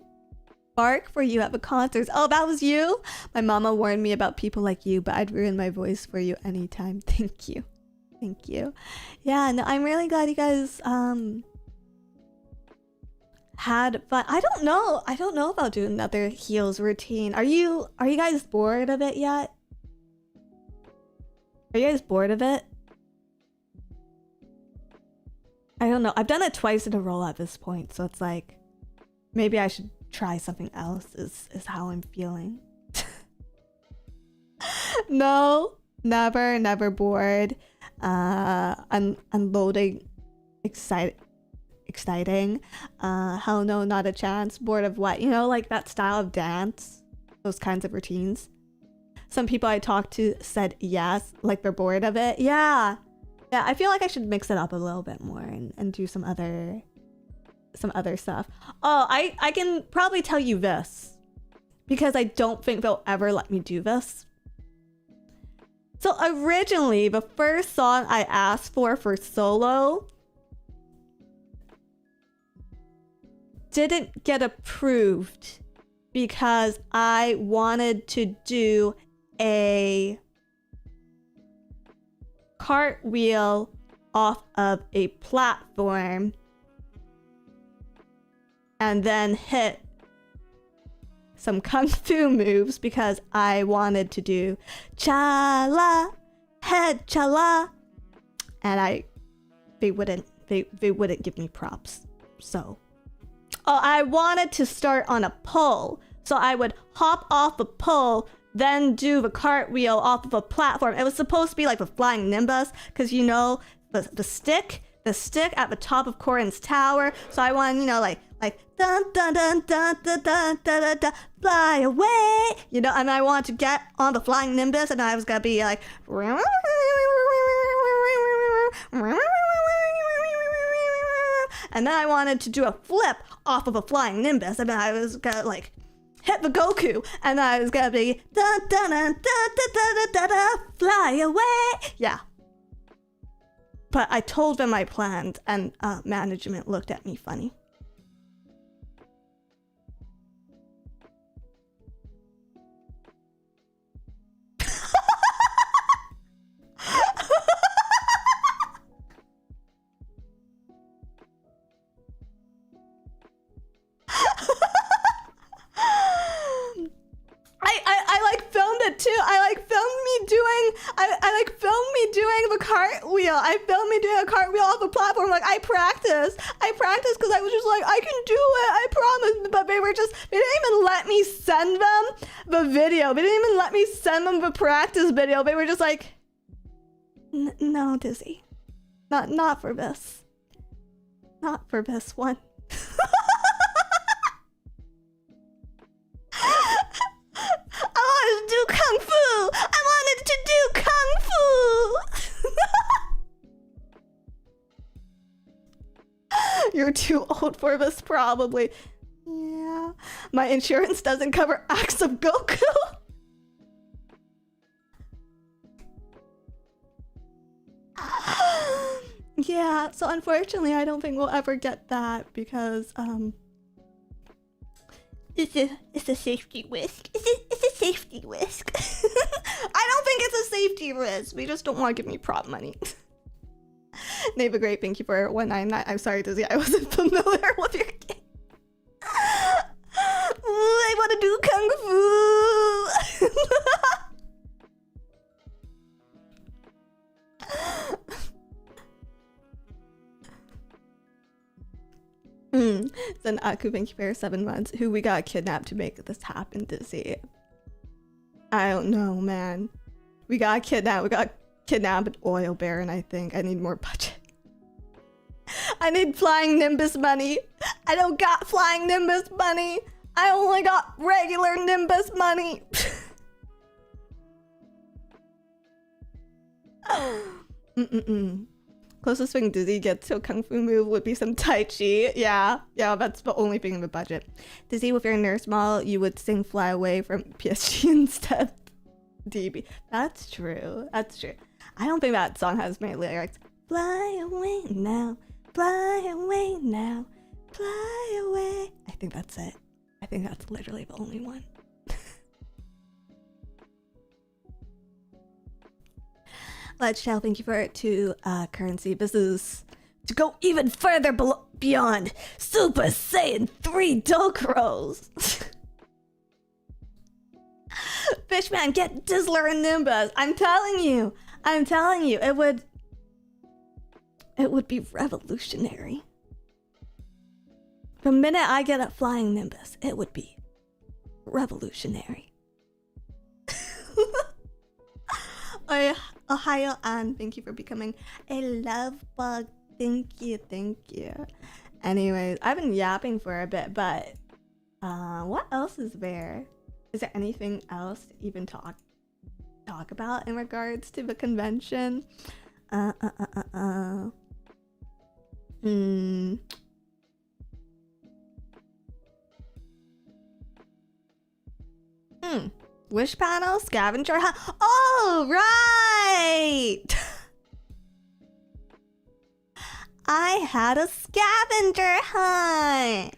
bark for you at the concerts. Oh, that was you? My mama warned me about people like you, but I'd ruin my voice for you anytime. Thank you. Thank you. Yeah, no, I'm really glad you guys had fun. I don't know about doing another heels routine. Are you guys bored of it yet? Are you guys bored of it? I don't know. I've done it twice in a row at this point, so it's like maybe I should try something else is how I'm feeling. No, never bored. Unloading exciting. Hell no, not a chance. Bored of what? You know, like that style of dance, those kinds of routines. Some people I talked to said yes, like they're bored of it. Yeah, I feel like I should mix it up a little bit more and do some other stuff. Oh, I can probably tell you this, because I don't think they'll ever let me do this. So originally, the first song I asked for solo didn't get approved because I wanted to do a cartwheel off of a platform and then hit some kung fu moves because I wanted to do cha-la, head cha-la, and they wouldn't give me props. So, I wanted to start on a pole, so I would hop off a pole, then do the cartwheel off of a platform. It was supposed to be like the flying nimbus, because you know the stick at the top of Corin's tower. So I wanted, you know, like dun dun dun dun dun dun dun dun, dun fly away, you know, and I wanted to get on the flying nimbus, and I was gonna be like, and then I wanted to do a flip off of a flying nimbus, and then I was gonna like hit the Goku, and I was gonna be dun dun dun dun dun dun dun, dun fly away. Yeah. But I told them my plans, and management looked at me funny. I like filmed it too. I filmed me doing the cartwheel. I filmed me doing a cartwheel off a platform. Like I practiced because I was just like, I can do it, I promise. But they didn't even let me send them the video. They didn't even let me send them the practice video. They were just like, no, Dizzy, not for this. Not for this one. I wanted to do kung fu. I wanted to do kung fu. You're too old for this, probably. Yeah. My insurance doesn't cover acts of Goku. Yeah, so unfortunately I don't think we'll ever get that because it's a safety risk. It's a safety risk. I don't think it's a safety risk. We just don't want to give me prop money. Neighbor Great, thank you for 199. I'm sorry, Dizzy, I wasn't familiar with your game. I want to do kung fu. Then Aku, thank you for 7 months. Who we got kidnapped to make this happen, Dizzy? I don't know, man. We got kidnapped. We got kidnapped an oil baron, I think. I need more budget. I need flying Nimbus money. I don't got flying Nimbus money. I only got regular Nimbus money. Closest thing Dizzy gets to a kung fu move would be some tai chi. Yeah, that's the only thing in the budget. Dizzy, with your nurse model, you would sing Fly Away from PSG instead. DB. That's true. That's true. I don't think that song has many lyrics. Fly away now. Fly away now. Fly away. I think that's it. I think that's literally the only one. Let's shall thank you for it to currency. This is to go even further beyond Super Saiyan 3 Dokros. Fishman, get Dizzler and Nimbus. I'm telling you, it would be revolutionary. The minute I get a flying Nimbus, it would be revolutionary. Ohio Ann, thank you for becoming a love bug. Thank you. Anyways, I've been yapping for a bit, but what else is there? Is there anything else to even talk about in regards to the convention? Wish panel, scavenger hunt. Oh, right! I had a scavenger hunt.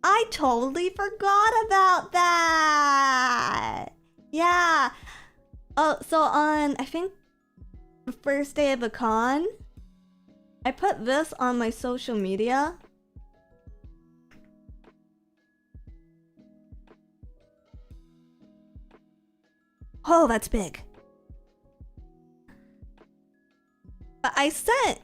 I totally forgot about that. Yeah. Oh, so on, I think the first day of the con, I put this on my social media. Oh, that's big. But I sent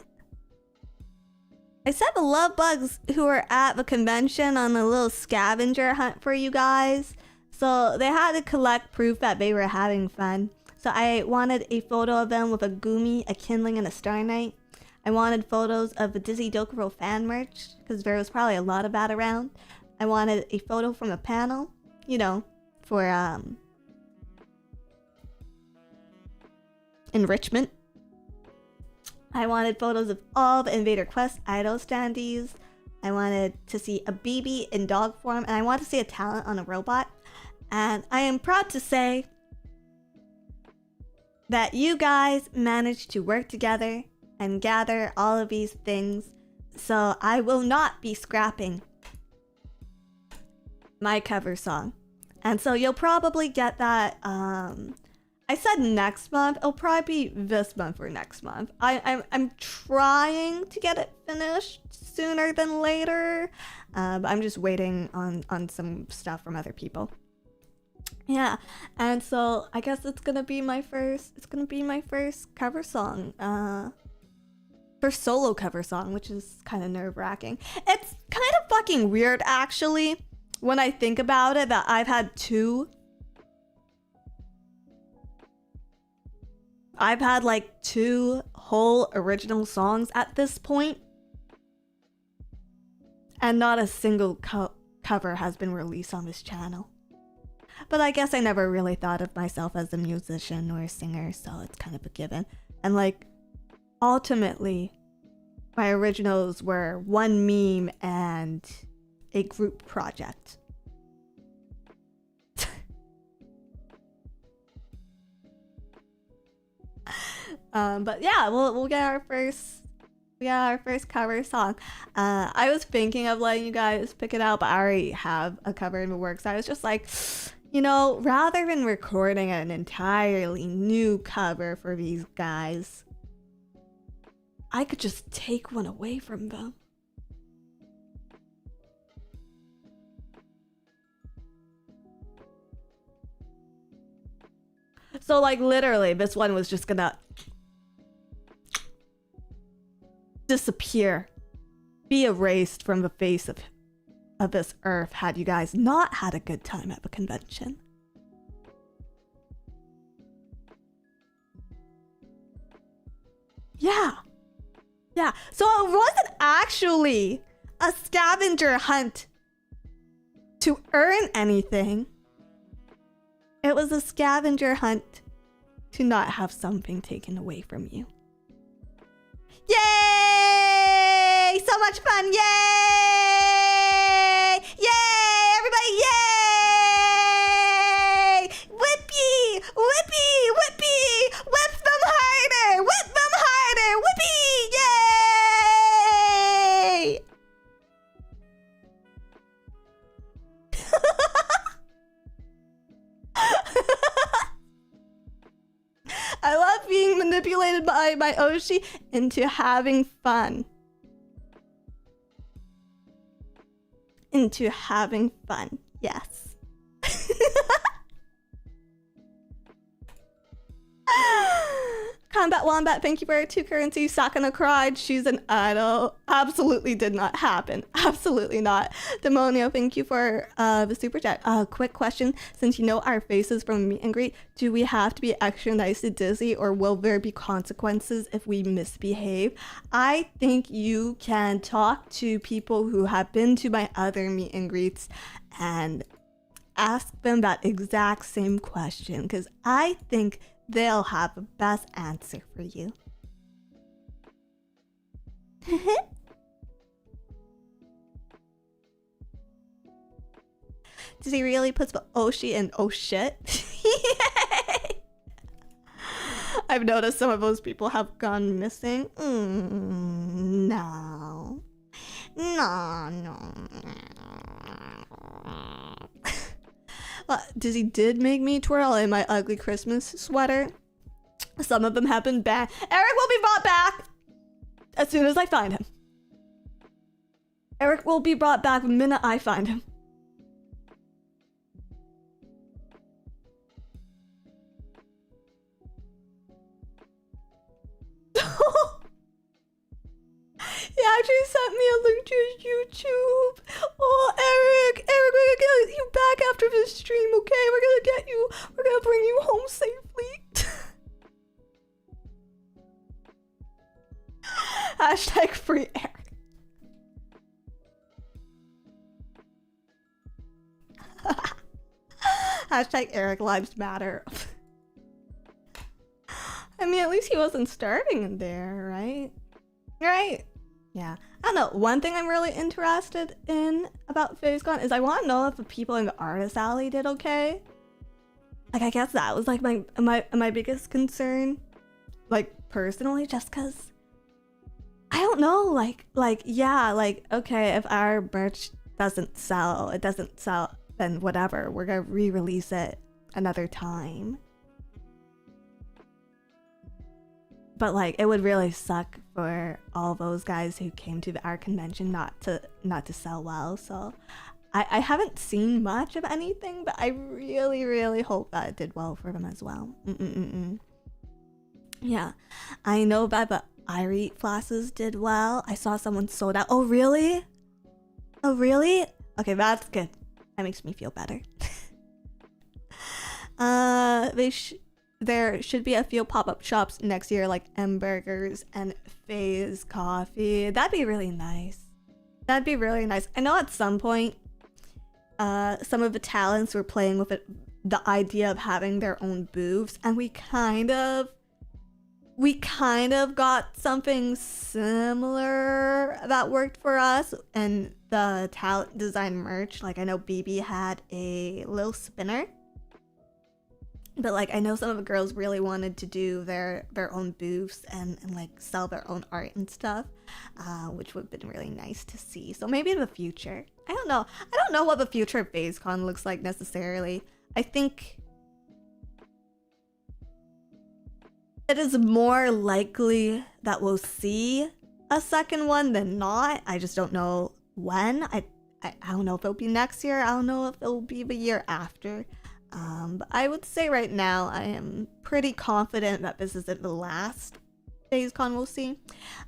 the love bugs who were at the convention on a little scavenger hunt for you guys. So they had to collect proof that they were having fun. So I wanted a photo of them with a Gumi, a Kindling, and a Star Knight. I wanted photos of the Dizzy Dokuro fan merch, because there was probably a lot of that around. I wanted a photo from a panel, you know, for enrichment. I wanted photos of all the Invader Quest idol standees. I wanted to see a BB in dog form, and I wanted to see a talent on a robot. And I am proud to say that you guys managed to work together and gather all of these things. So I will not be scrapping my cover song. And so you'll probably get that, I said next month. It'll probably be this month or next month. I'm trying to get it finished sooner than later. But I'm just waiting on some stuff from other people. Yeah, and so I guess it's gonna be my first cover song. First solo cover song, which is kind of nerve-wracking. It's kind of fucking weird, actually, when I think about it, that I've had like two whole original songs at this point, and not a single cover has been released on this channel. But I guess I never really thought of myself as a musician or a singer, so it's kind of a given. And like, ultimately, my originals were one meme and a group project. But yeah, we'll get our first cover song. I was thinking of letting you guys pick it out, but I already have a cover in the works. I was just like, you know, rather than recording an entirely new cover for these guys, I could just take one away from them. So like literally, this one was just gonna disappear, be erased from the face of this earth had you guys not had a good time at the convention. Yeah, so it wasn't actually a scavenger hunt to earn anything. It was a scavenger hunt to not have something taken away from you. Yay! So much fun! Yay! Yay! Everybody, yay! Whippy! Whippy! Whippy! Whip them harder! Whip them harder! Whippy! Yay! I love being manipulated by my Oshi into having fun. Into having fun, yes. Combat Wombat, thank you for 2 currency. Sakana cried, she's an idol. Absolutely did not happen. Absolutely not. Demonio, thank you for the super chat. Quick question, since you know our faces from meet and greet, do we have to be extra nice to Dizzy, or will there be consequences if we misbehave? I think you can talk to people who have been to my other meet and greets and ask them that exact same question, because I think they'll have the best answer for you. Does he really put the Oshi in oh shit? I've noticed some of those people have gone missing. No. No. Well, Dizzy did make me twirl in my ugly Christmas sweater. Some of them have been banned. Eric will be brought back as soon as I find him. Eric will be brought back the minute I find him. He actually sent me a link to his YouTube. Oh, Eric, we're gonna get you back after this stream, okay? We're gonna get you, we're gonna bring you home safely. Hashtag free Eric. Hashtag Eric lives matter. I mean, at least he wasn't starving in there, right? Right? Yeah. I don't know. One thing I'm really interested in about Phasecon is I want to know if the people in the artist alley did okay. Like, I guess that was like my biggest concern. Like, personally, just because I don't know. Like, yeah, like, okay, if our merch doesn't sell, then whatever. We're gonna re-release it another time. But like, it would really suck for all those guys who came to our convention not to sell well. So I haven't seen much of anything, but I really, really hope that it did well for them as well. Yeah, I know that the Irie flasses did well. I saw someone sold out. Oh really? Oh really? Okay, that's good. That makes me feel better. There should be a few pop-up shops next year, like M Burgers and Phase Coffee. That'd be really nice. That'd be really nice. I know at some point, some of the talents were playing with it, the idea of having their own booths, and we kind of got something similar that worked for us and the talent design merch. Like, I know BB had a little spinner. But like, I know some of the girls really wanted to do their own booths and like sell their own art and stuff, which would have been really nice to see. So maybe in the future. I don't know. I don't know what the future of Phasecon looks like necessarily. I think it is more likely that we'll see a second one than not. I just don't know when. I don't know if it'll be next year. I don't know if it'll be the year after. But I would say right now I am pretty confident that this is the last Phasecon we'll see.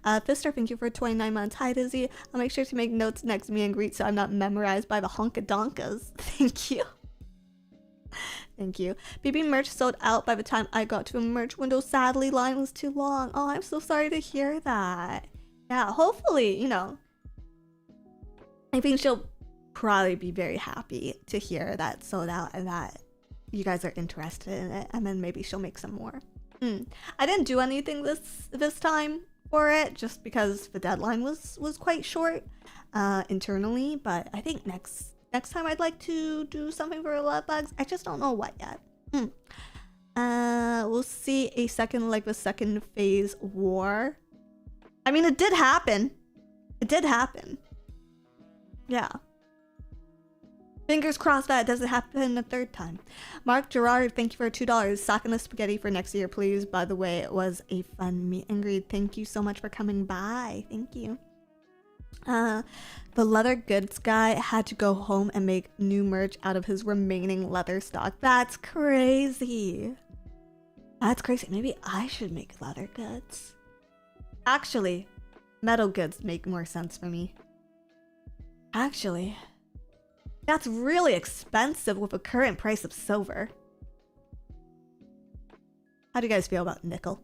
Fister, thank you for 29 months. Hi Dizzy. I'll make sure to make notes next meet and greet so I'm not memorized by the honkadonkas. Thank you. Thank you. BB merch sold out by the time I got to the merch window. Sadly, line was too long. Oh, I'm so sorry to hear that. Yeah, hopefully, you know, I think she'll probably be very happy to hear that sold out and that you guys are interested in it, and then maybe she'll make some more. I didn't do anything this time for it just because the deadline was quite short internally, but I think next time I'd like to do something for love bugs. I just don't know what yet. We'll see a the second phase war. I mean, it did happen. Yeah. Fingers crossed that it doesn't happen a third time. Mark Gerard, thank you for $2. Sakana spaghetti for next year, please. By the way, it was a fun meet and greet. Thank you so much for coming by. Thank you. The leather goods guy had to go home and make new merch out of his remaining leather stock. That's crazy. That's crazy. Maybe I should make leather goods. Actually, metal goods make more sense for me. Actually, that's really expensive with the current price of silver. How do you guys feel about nickel?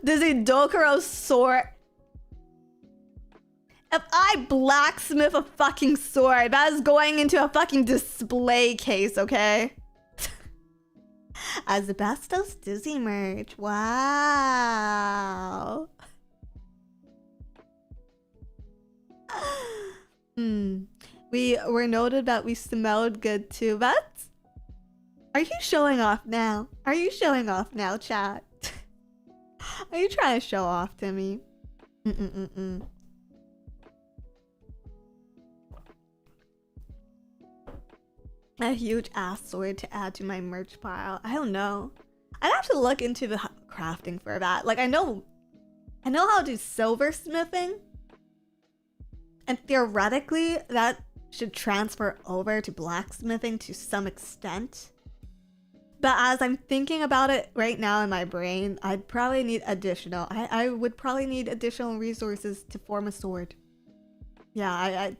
Does a Dokuro sword? If I blacksmith a fucking sword, that is going into a fucking display case, okay? Asbestos Dizzy merch. Wow. We were noted that we smelled good too. That's... Are you showing off now? Are you showing off now, chat? Are you trying to show off to me? A huge ass sword to add to my merch pile. I don't know. I'd have to look into the crafting for that. Like, I know how to do silversmithing. And theoretically, that should transfer over to blacksmithing to some extent. But as I'm thinking about it right now in my brain, I'd probably need additional... I would probably need additional resources to form a sword. Yeah,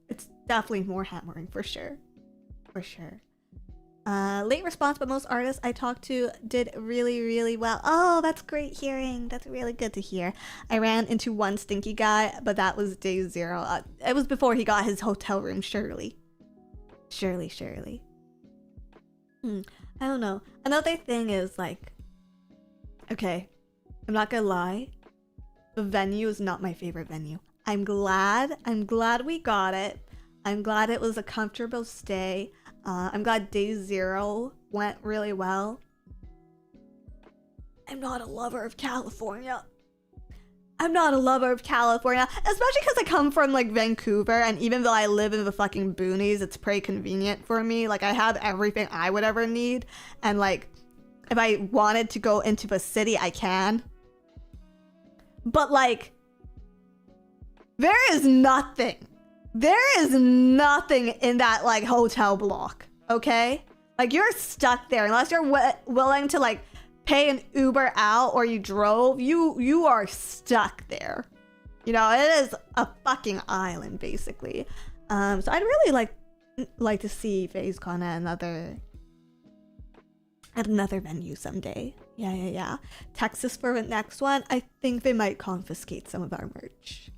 it's definitely more hammering, for sure. For sure. Late response, but most artists I talked to did really, really well. Oh, that's great hearing. That's really good to hear. I ran into one stinky guy, but that was day 0. It was before he got his hotel room, surely. Surely. I don't know. Another thing is, like... Okay, I'm not gonna lie. The venue is not my favorite venue. I'm glad we got it. I'm glad it was a comfortable stay. I'm glad day 0 went really well. I'm not a lover of California. Especially because I come from, like, Vancouver, and even though I live in the fucking boonies, it's pretty convenient for me. Like, I have everything I would ever need, and, like, if I wanted to go into the city, I can. But, like, there is nothing in that, like, hotel block, okay? Like, you're stuck there unless you're willing to, like, pay an Uber out or you drove. You are stuck there. You know, it is a fucking island, basically. So I'd really like to see Phasecon at another venue someday. Yeah. Texas for the next one. I think they might confiscate some of our merch.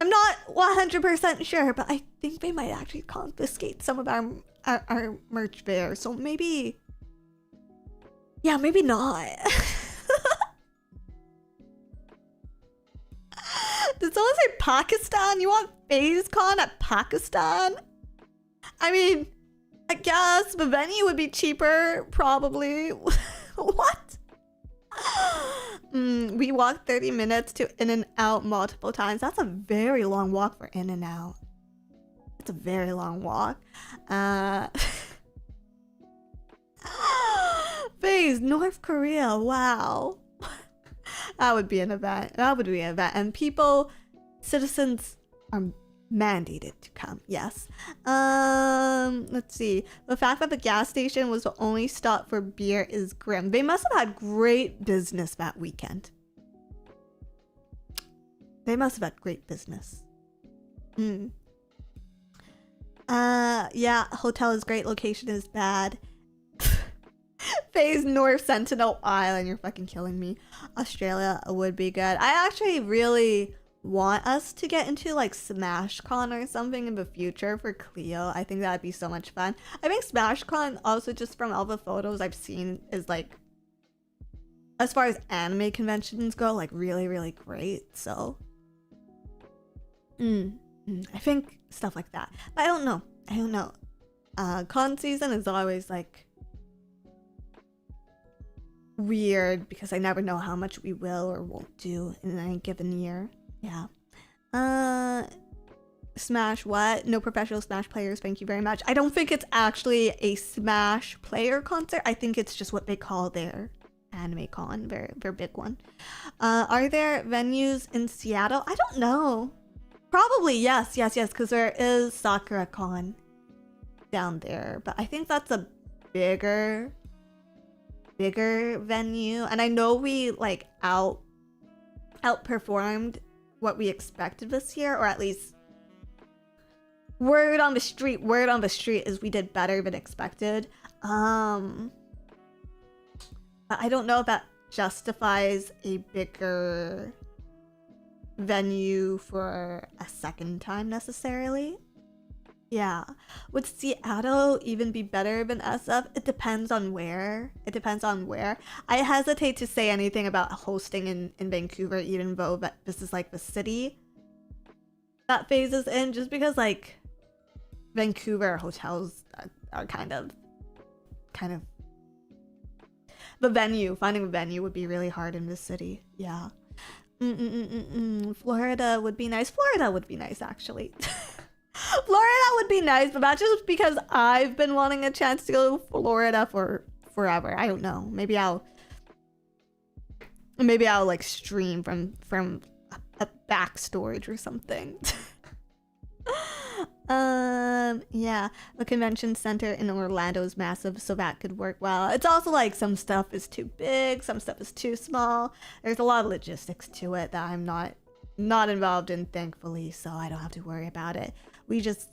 I'm not 100% sure, but I think they might actually confiscate some of our merch there. So maybe... Yeah, maybe not. Did someone say Pakistan? You want Phasecon at Pakistan? I mean, I guess the venue would be cheaper, probably. What? We walked 30 minutes to In-N-Out multiple times. That's a very long walk for In-N-Out. It's a very long walk. Phase, North Korea, wow. That would be an event. And citizens are mandated to come, yes. Let's see. The fact that the gas station was the only stop for beer is grim. They must have had great business that weekend. They must have had great business. Yeah, hotel is great, location is bad. Phase North Sentinel Island, you're fucking killing me. Australia would be good. I actually really want us to get into like SmashCon or something in the future for Cleo. I think that'd be so much fun. I think SmashCon, also just from all the photos I've seen, is like, as far as anime conventions go, like really, really great. So I think stuff like that. But I don't know. Con season is always like weird because I never know how much we will or won't do in any given year. Yeah. Smash what? No professional Smash players, thank you very much. I don't think it's actually a Smash player concert. I think it's just what they call their anime con, very big one. Are there venues in Seattle? I don't know. Probably yes, because there is Sakura Con down there, but I think that's a bigger venue, and I know we like outperformed what we expected this year, or at least word on the street is we did better than expected. But I don't know if that justifies a bigger venue for a second time necessarily. Yeah. Would Seattle even be better than SF? It depends on where. I hesitate to say anything about hosting in Vancouver, even though that this is like the city that phases in, just because like Vancouver hotels are kind of finding a venue would be really hard in this city. Yeah. Florida would be nice. Actually. Florida would be nice, but that's just because I've been wanting a chance to go to Florida for forever. I don't know. Maybe I'll like stream from a back storage or something. Yeah, the convention center in Orlando is massive, so that could work well. It's also like some stuff is too big, some stuff is too small. There's a lot of logistics to it that I'm not involved in, thankfully, so I don't have to worry about it. We just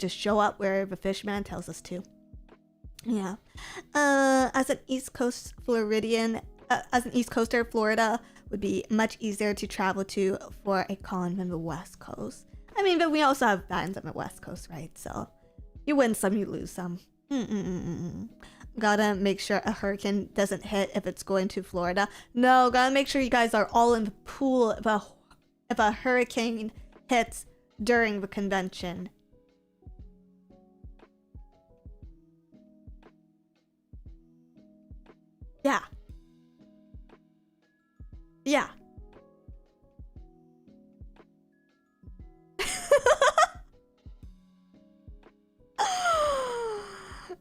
show up where the fishman tells us to. Yeah. As an East Coaster, Florida would be much easier to travel to for a con than the West Coast. I mean, but we also have fans on the West Coast, right? So you win some, you lose some. Gotta make sure a hurricane doesn't hit if it's going to Florida. No, gotta make sure you guys are all in the pool if a hurricane hits during the convention. Yeah.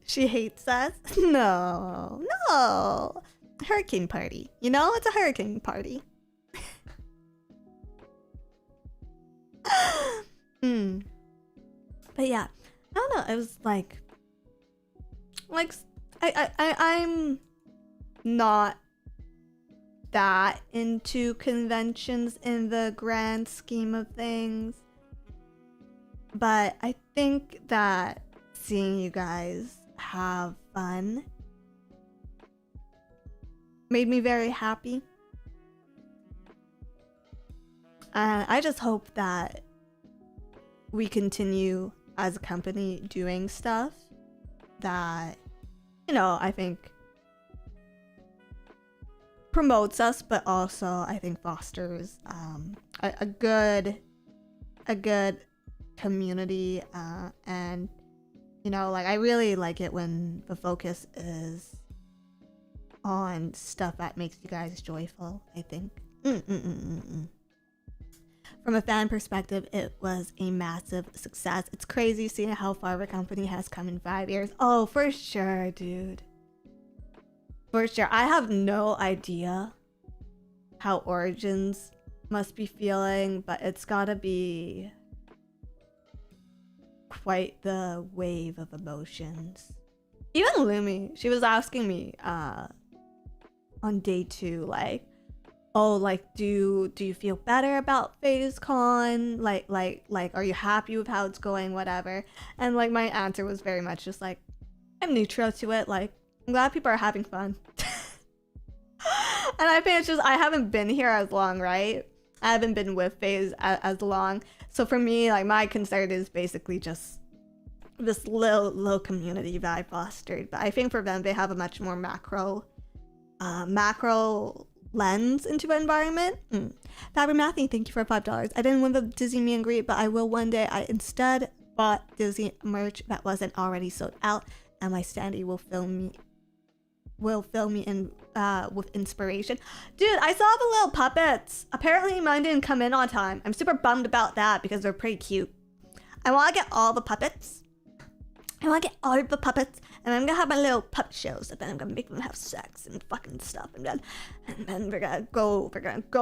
She hates us? No. Hurricane party. You know, it's a hurricane party. But yeah, I don't know. It was like I'm not that into conventions in the grand scheme of things, but I think that seeing you guys have fun made me very happy. And I just hope that we continue as a company doing stuff that, you know, I think promotes us, but also I think fosters a good community, and you know, like I really like it when the focus is on stuff that makes you guys joyful. I think from a fan perspective, it was a massive success. It's crazy seeing how far the company has come in 5 years. Oh, for sure, dude. For sure. I have no idea how Origins must be feeling, but it's gotta be quite the wave of emotions. Even Lumi, she was asking me on day 2, like, oh, like, do you feel better about Phasecon? Like, are you happy with how it's going, whatever? And like my answer was very much just like, I'm neutral to it. Like, I'm glad people are having fun. And I think it's just, I haven't been here as long, right? I haven't been with Phase as long. So for me, like, my concern is basically just this little community that I fostered. But I think for them, they have a much more macro lens into the environment. Fabric Matthew, thank you for $5. I didn't win the Disney meet and greet, but I will one day. I instead bought Disney merch that wasn't already sold out, and my standee will fill me in with inspiration. Dude, I saw the little puppets. Apparently mine didn't come in on time. I'm super bummed about that because they're pretty cute. I want to get all the puppets. I want to get all of the puppets, and I'm gonna have my little puppet shows, and then I'm gonna make them have sex and fucking stuff, and then we're gonna go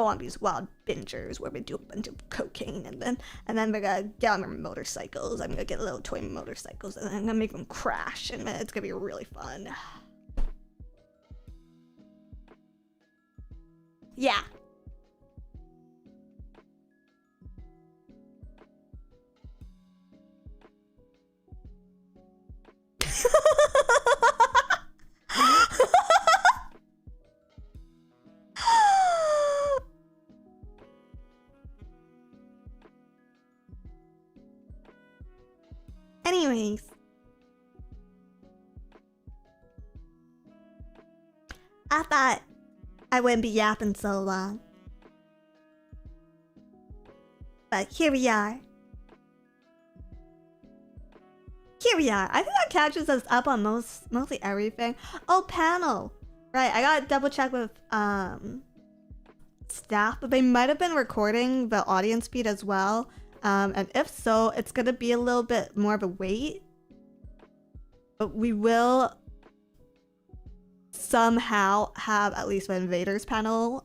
on these wild bingers where we do a bunch of cocaine, and then we're gonna get on our motorcycles. I'm gonna get little toy motorcycles, and I'm gonna make them crash, and it's gonna be really fun. Yeah. Anyways, I thought I wouldn't be yapping so long, but here we are. I think that catches us up on mostly everything. Oh, panel. Right, I gotta double check with staff, but they might have been recording the audience feed as well. And if so, it's gonna be a little bit more of a wait. But we will somehow have at least the invaders panel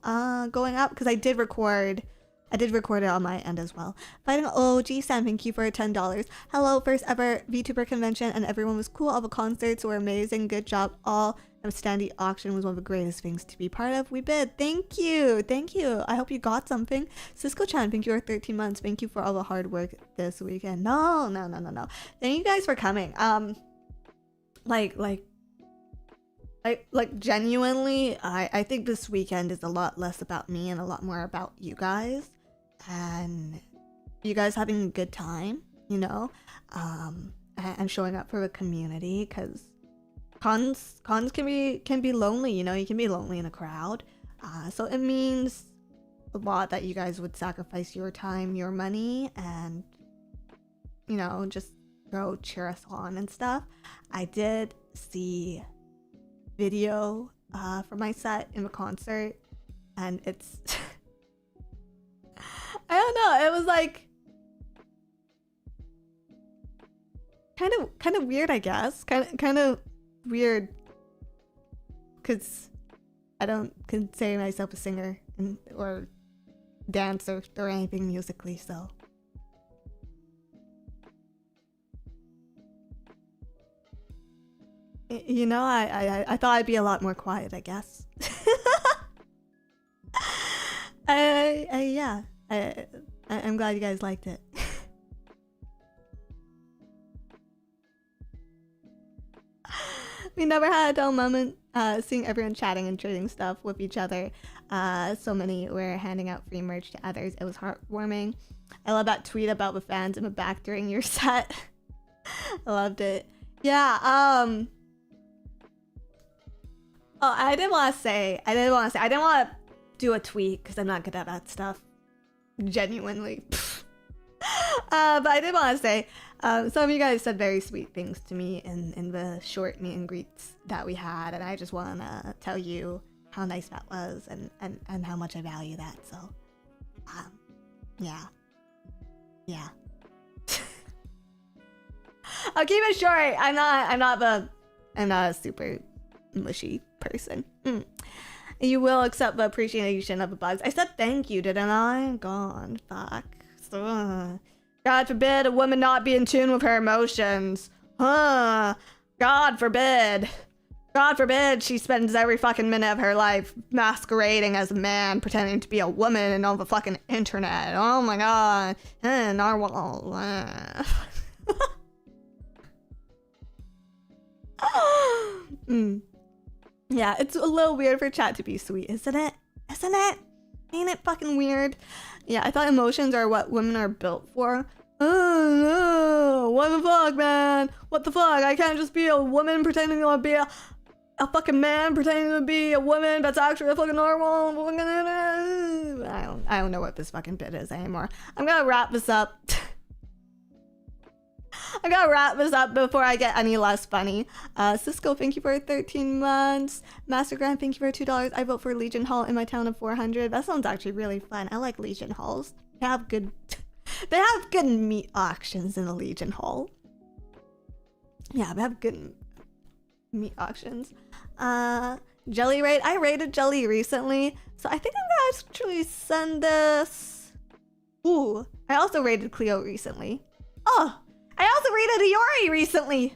going up, because I did record it on my end as well. Fighting OG Sam, thank you for $10. Hello, first ever VTuber convention, and everyone was cool. All the concerts were amazing. Good job, all. The standee auction was one of the greatest things to be part of. We bid. Thank you. I hope you got something. Cisco Chan, thank you for 13 months. Thank you for all the hard work this weekend. No. Thank you guys for coming. Like genuinely, I think this weekend is a lot less about me and a lot more about you guys. And you guys having a good time, you know, and showing up for the community, because cons can be lonely, you know. You can be lonely in a crowd, so it means a lot that you guys would sacrifice your time, your money, and, you know, just go cheer us on and stuff. I did see video for my set in the concert, and it's I don't know, it was like kind of weird, I guess. Kind of weird, because I don't consider myself a singer or dancer or anything musically, so you know, I thought I'd be a lot more quiet, I guess. Yeah, I'm glad you guys liked it. We never had a dull moment, seeing everyone chatting and trading stuff with each other. So many were handing out free merch to others. It was heartwarming. I love that tweet about the fans in the back during your set. I loved it. Yeah, oh, I didn't want to do a tweet because I'm not good at that stuff. Genuinely. But I did want to say, some of you guys said very sweet things to me in the short meet and greets that we had, and I just want to tell you how nice that was and how much I value that. So, yeah. I'll keep it short. I'm not a super mushy person. You will accept the appreciation of the bugs. I said thank you, didn't I? God, fuck. So, God forbid a woman not be in tune with her emotions. God forbid. God forbid she spends every fucking minute of her life masquerading as a man, pretending to be a woman and on the fucking internet. Oh my god. Narwhal. Yeah, it's a little weird for chat to be sweet, isn't it? Ain't it fucking weird? Yeah, I thought emotions are what women are built for. Oh, no. What the fuck, man? What the fuck? I can't just be a woman pretending to be a fucking man pretending to be a woman that's actually a fucking normal. I don't know what this fucking bit is anymore. I'm gonna wrap this up. I gotta wrap this up before I get any less funny. Cisco, thank you for 13 months. Master Grant, thank you for $2. I vote for Legion Hall in my town of 400. That sounds actually really fun. I like Legion Halls. They have good meat auctions in the Legion Hall. Yeah, we have good meat auctions. Jelly raid. I raided Jelly recently, so I think I'm gonna actually send this. Ooh, I also raided Cleo recently. Oh, I also raided Iori recently.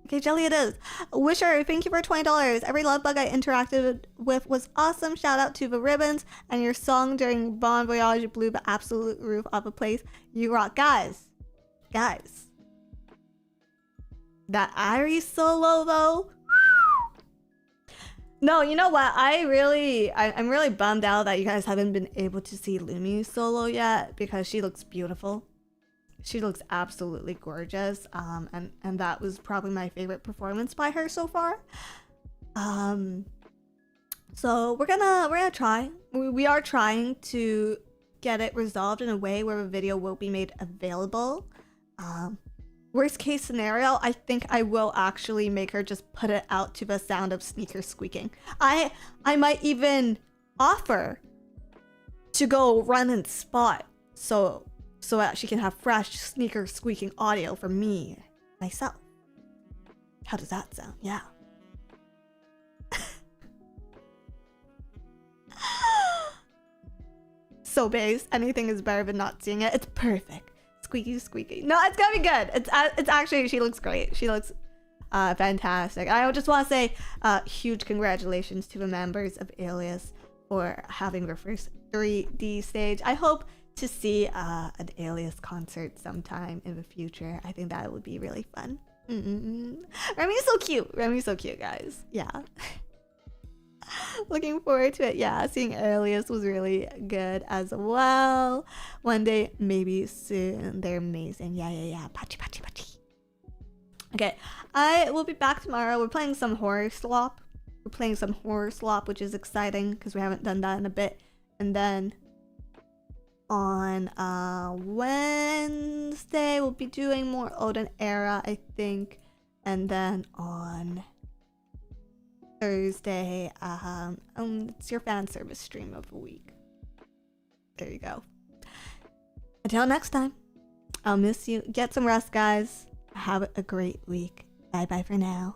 Okay, Jelly it is. Wisher, thank you for $20. Every love bug I interacted with was awesome. Shout out to the ribbons, and your song during Bon Voyage blew the absolute roof off a place. You rock, guys. Guys, that Irie solo though. No, you know what? I'm really bummed out that you guys haven't been able to see Lumi's solo yet because she looks beautiful. She looks absolutely gorgeous. And that was probably my favorite performance by her so far. So we're gonna try. We are trying to get it resolved in a way where a video will be made available. Worst case scenario, I think I will actually make her just put it out to the sound of sneakers squeaking. I might even offer to go run and spot so that she can have fresh sneaker squeaking audio for me myself. How does that sound? Yeah. So base, anything is better than not seeing it. It's perfect. Squeaky squeaky. No, it's gonna be good. It's actually, she looks great. She looks fantastic. I just want to say huge congratulations to the members of Alias for having their first 3D stage. I hope to see an Alias concert sometime in the future. I think that would be really fun. Remy's so cute. Remy's so cute, guys. Yeah. Looking forward to it. Yeah, seeing Alias was really good as well. One day, maybe soon. They're amazing. Yeah. Pachi. Okay, I will be back tomorrow. We're playing some Horror Slop. Which is exciting because we haven't done that in a bit. And then on Wednesday, we'll be doing more Olden era, I think. And then on Thursday, it's your fan service stream of the week. There you go. Until next time, I'll miss you. Get some rest, guys. Have a great week. Bye for now.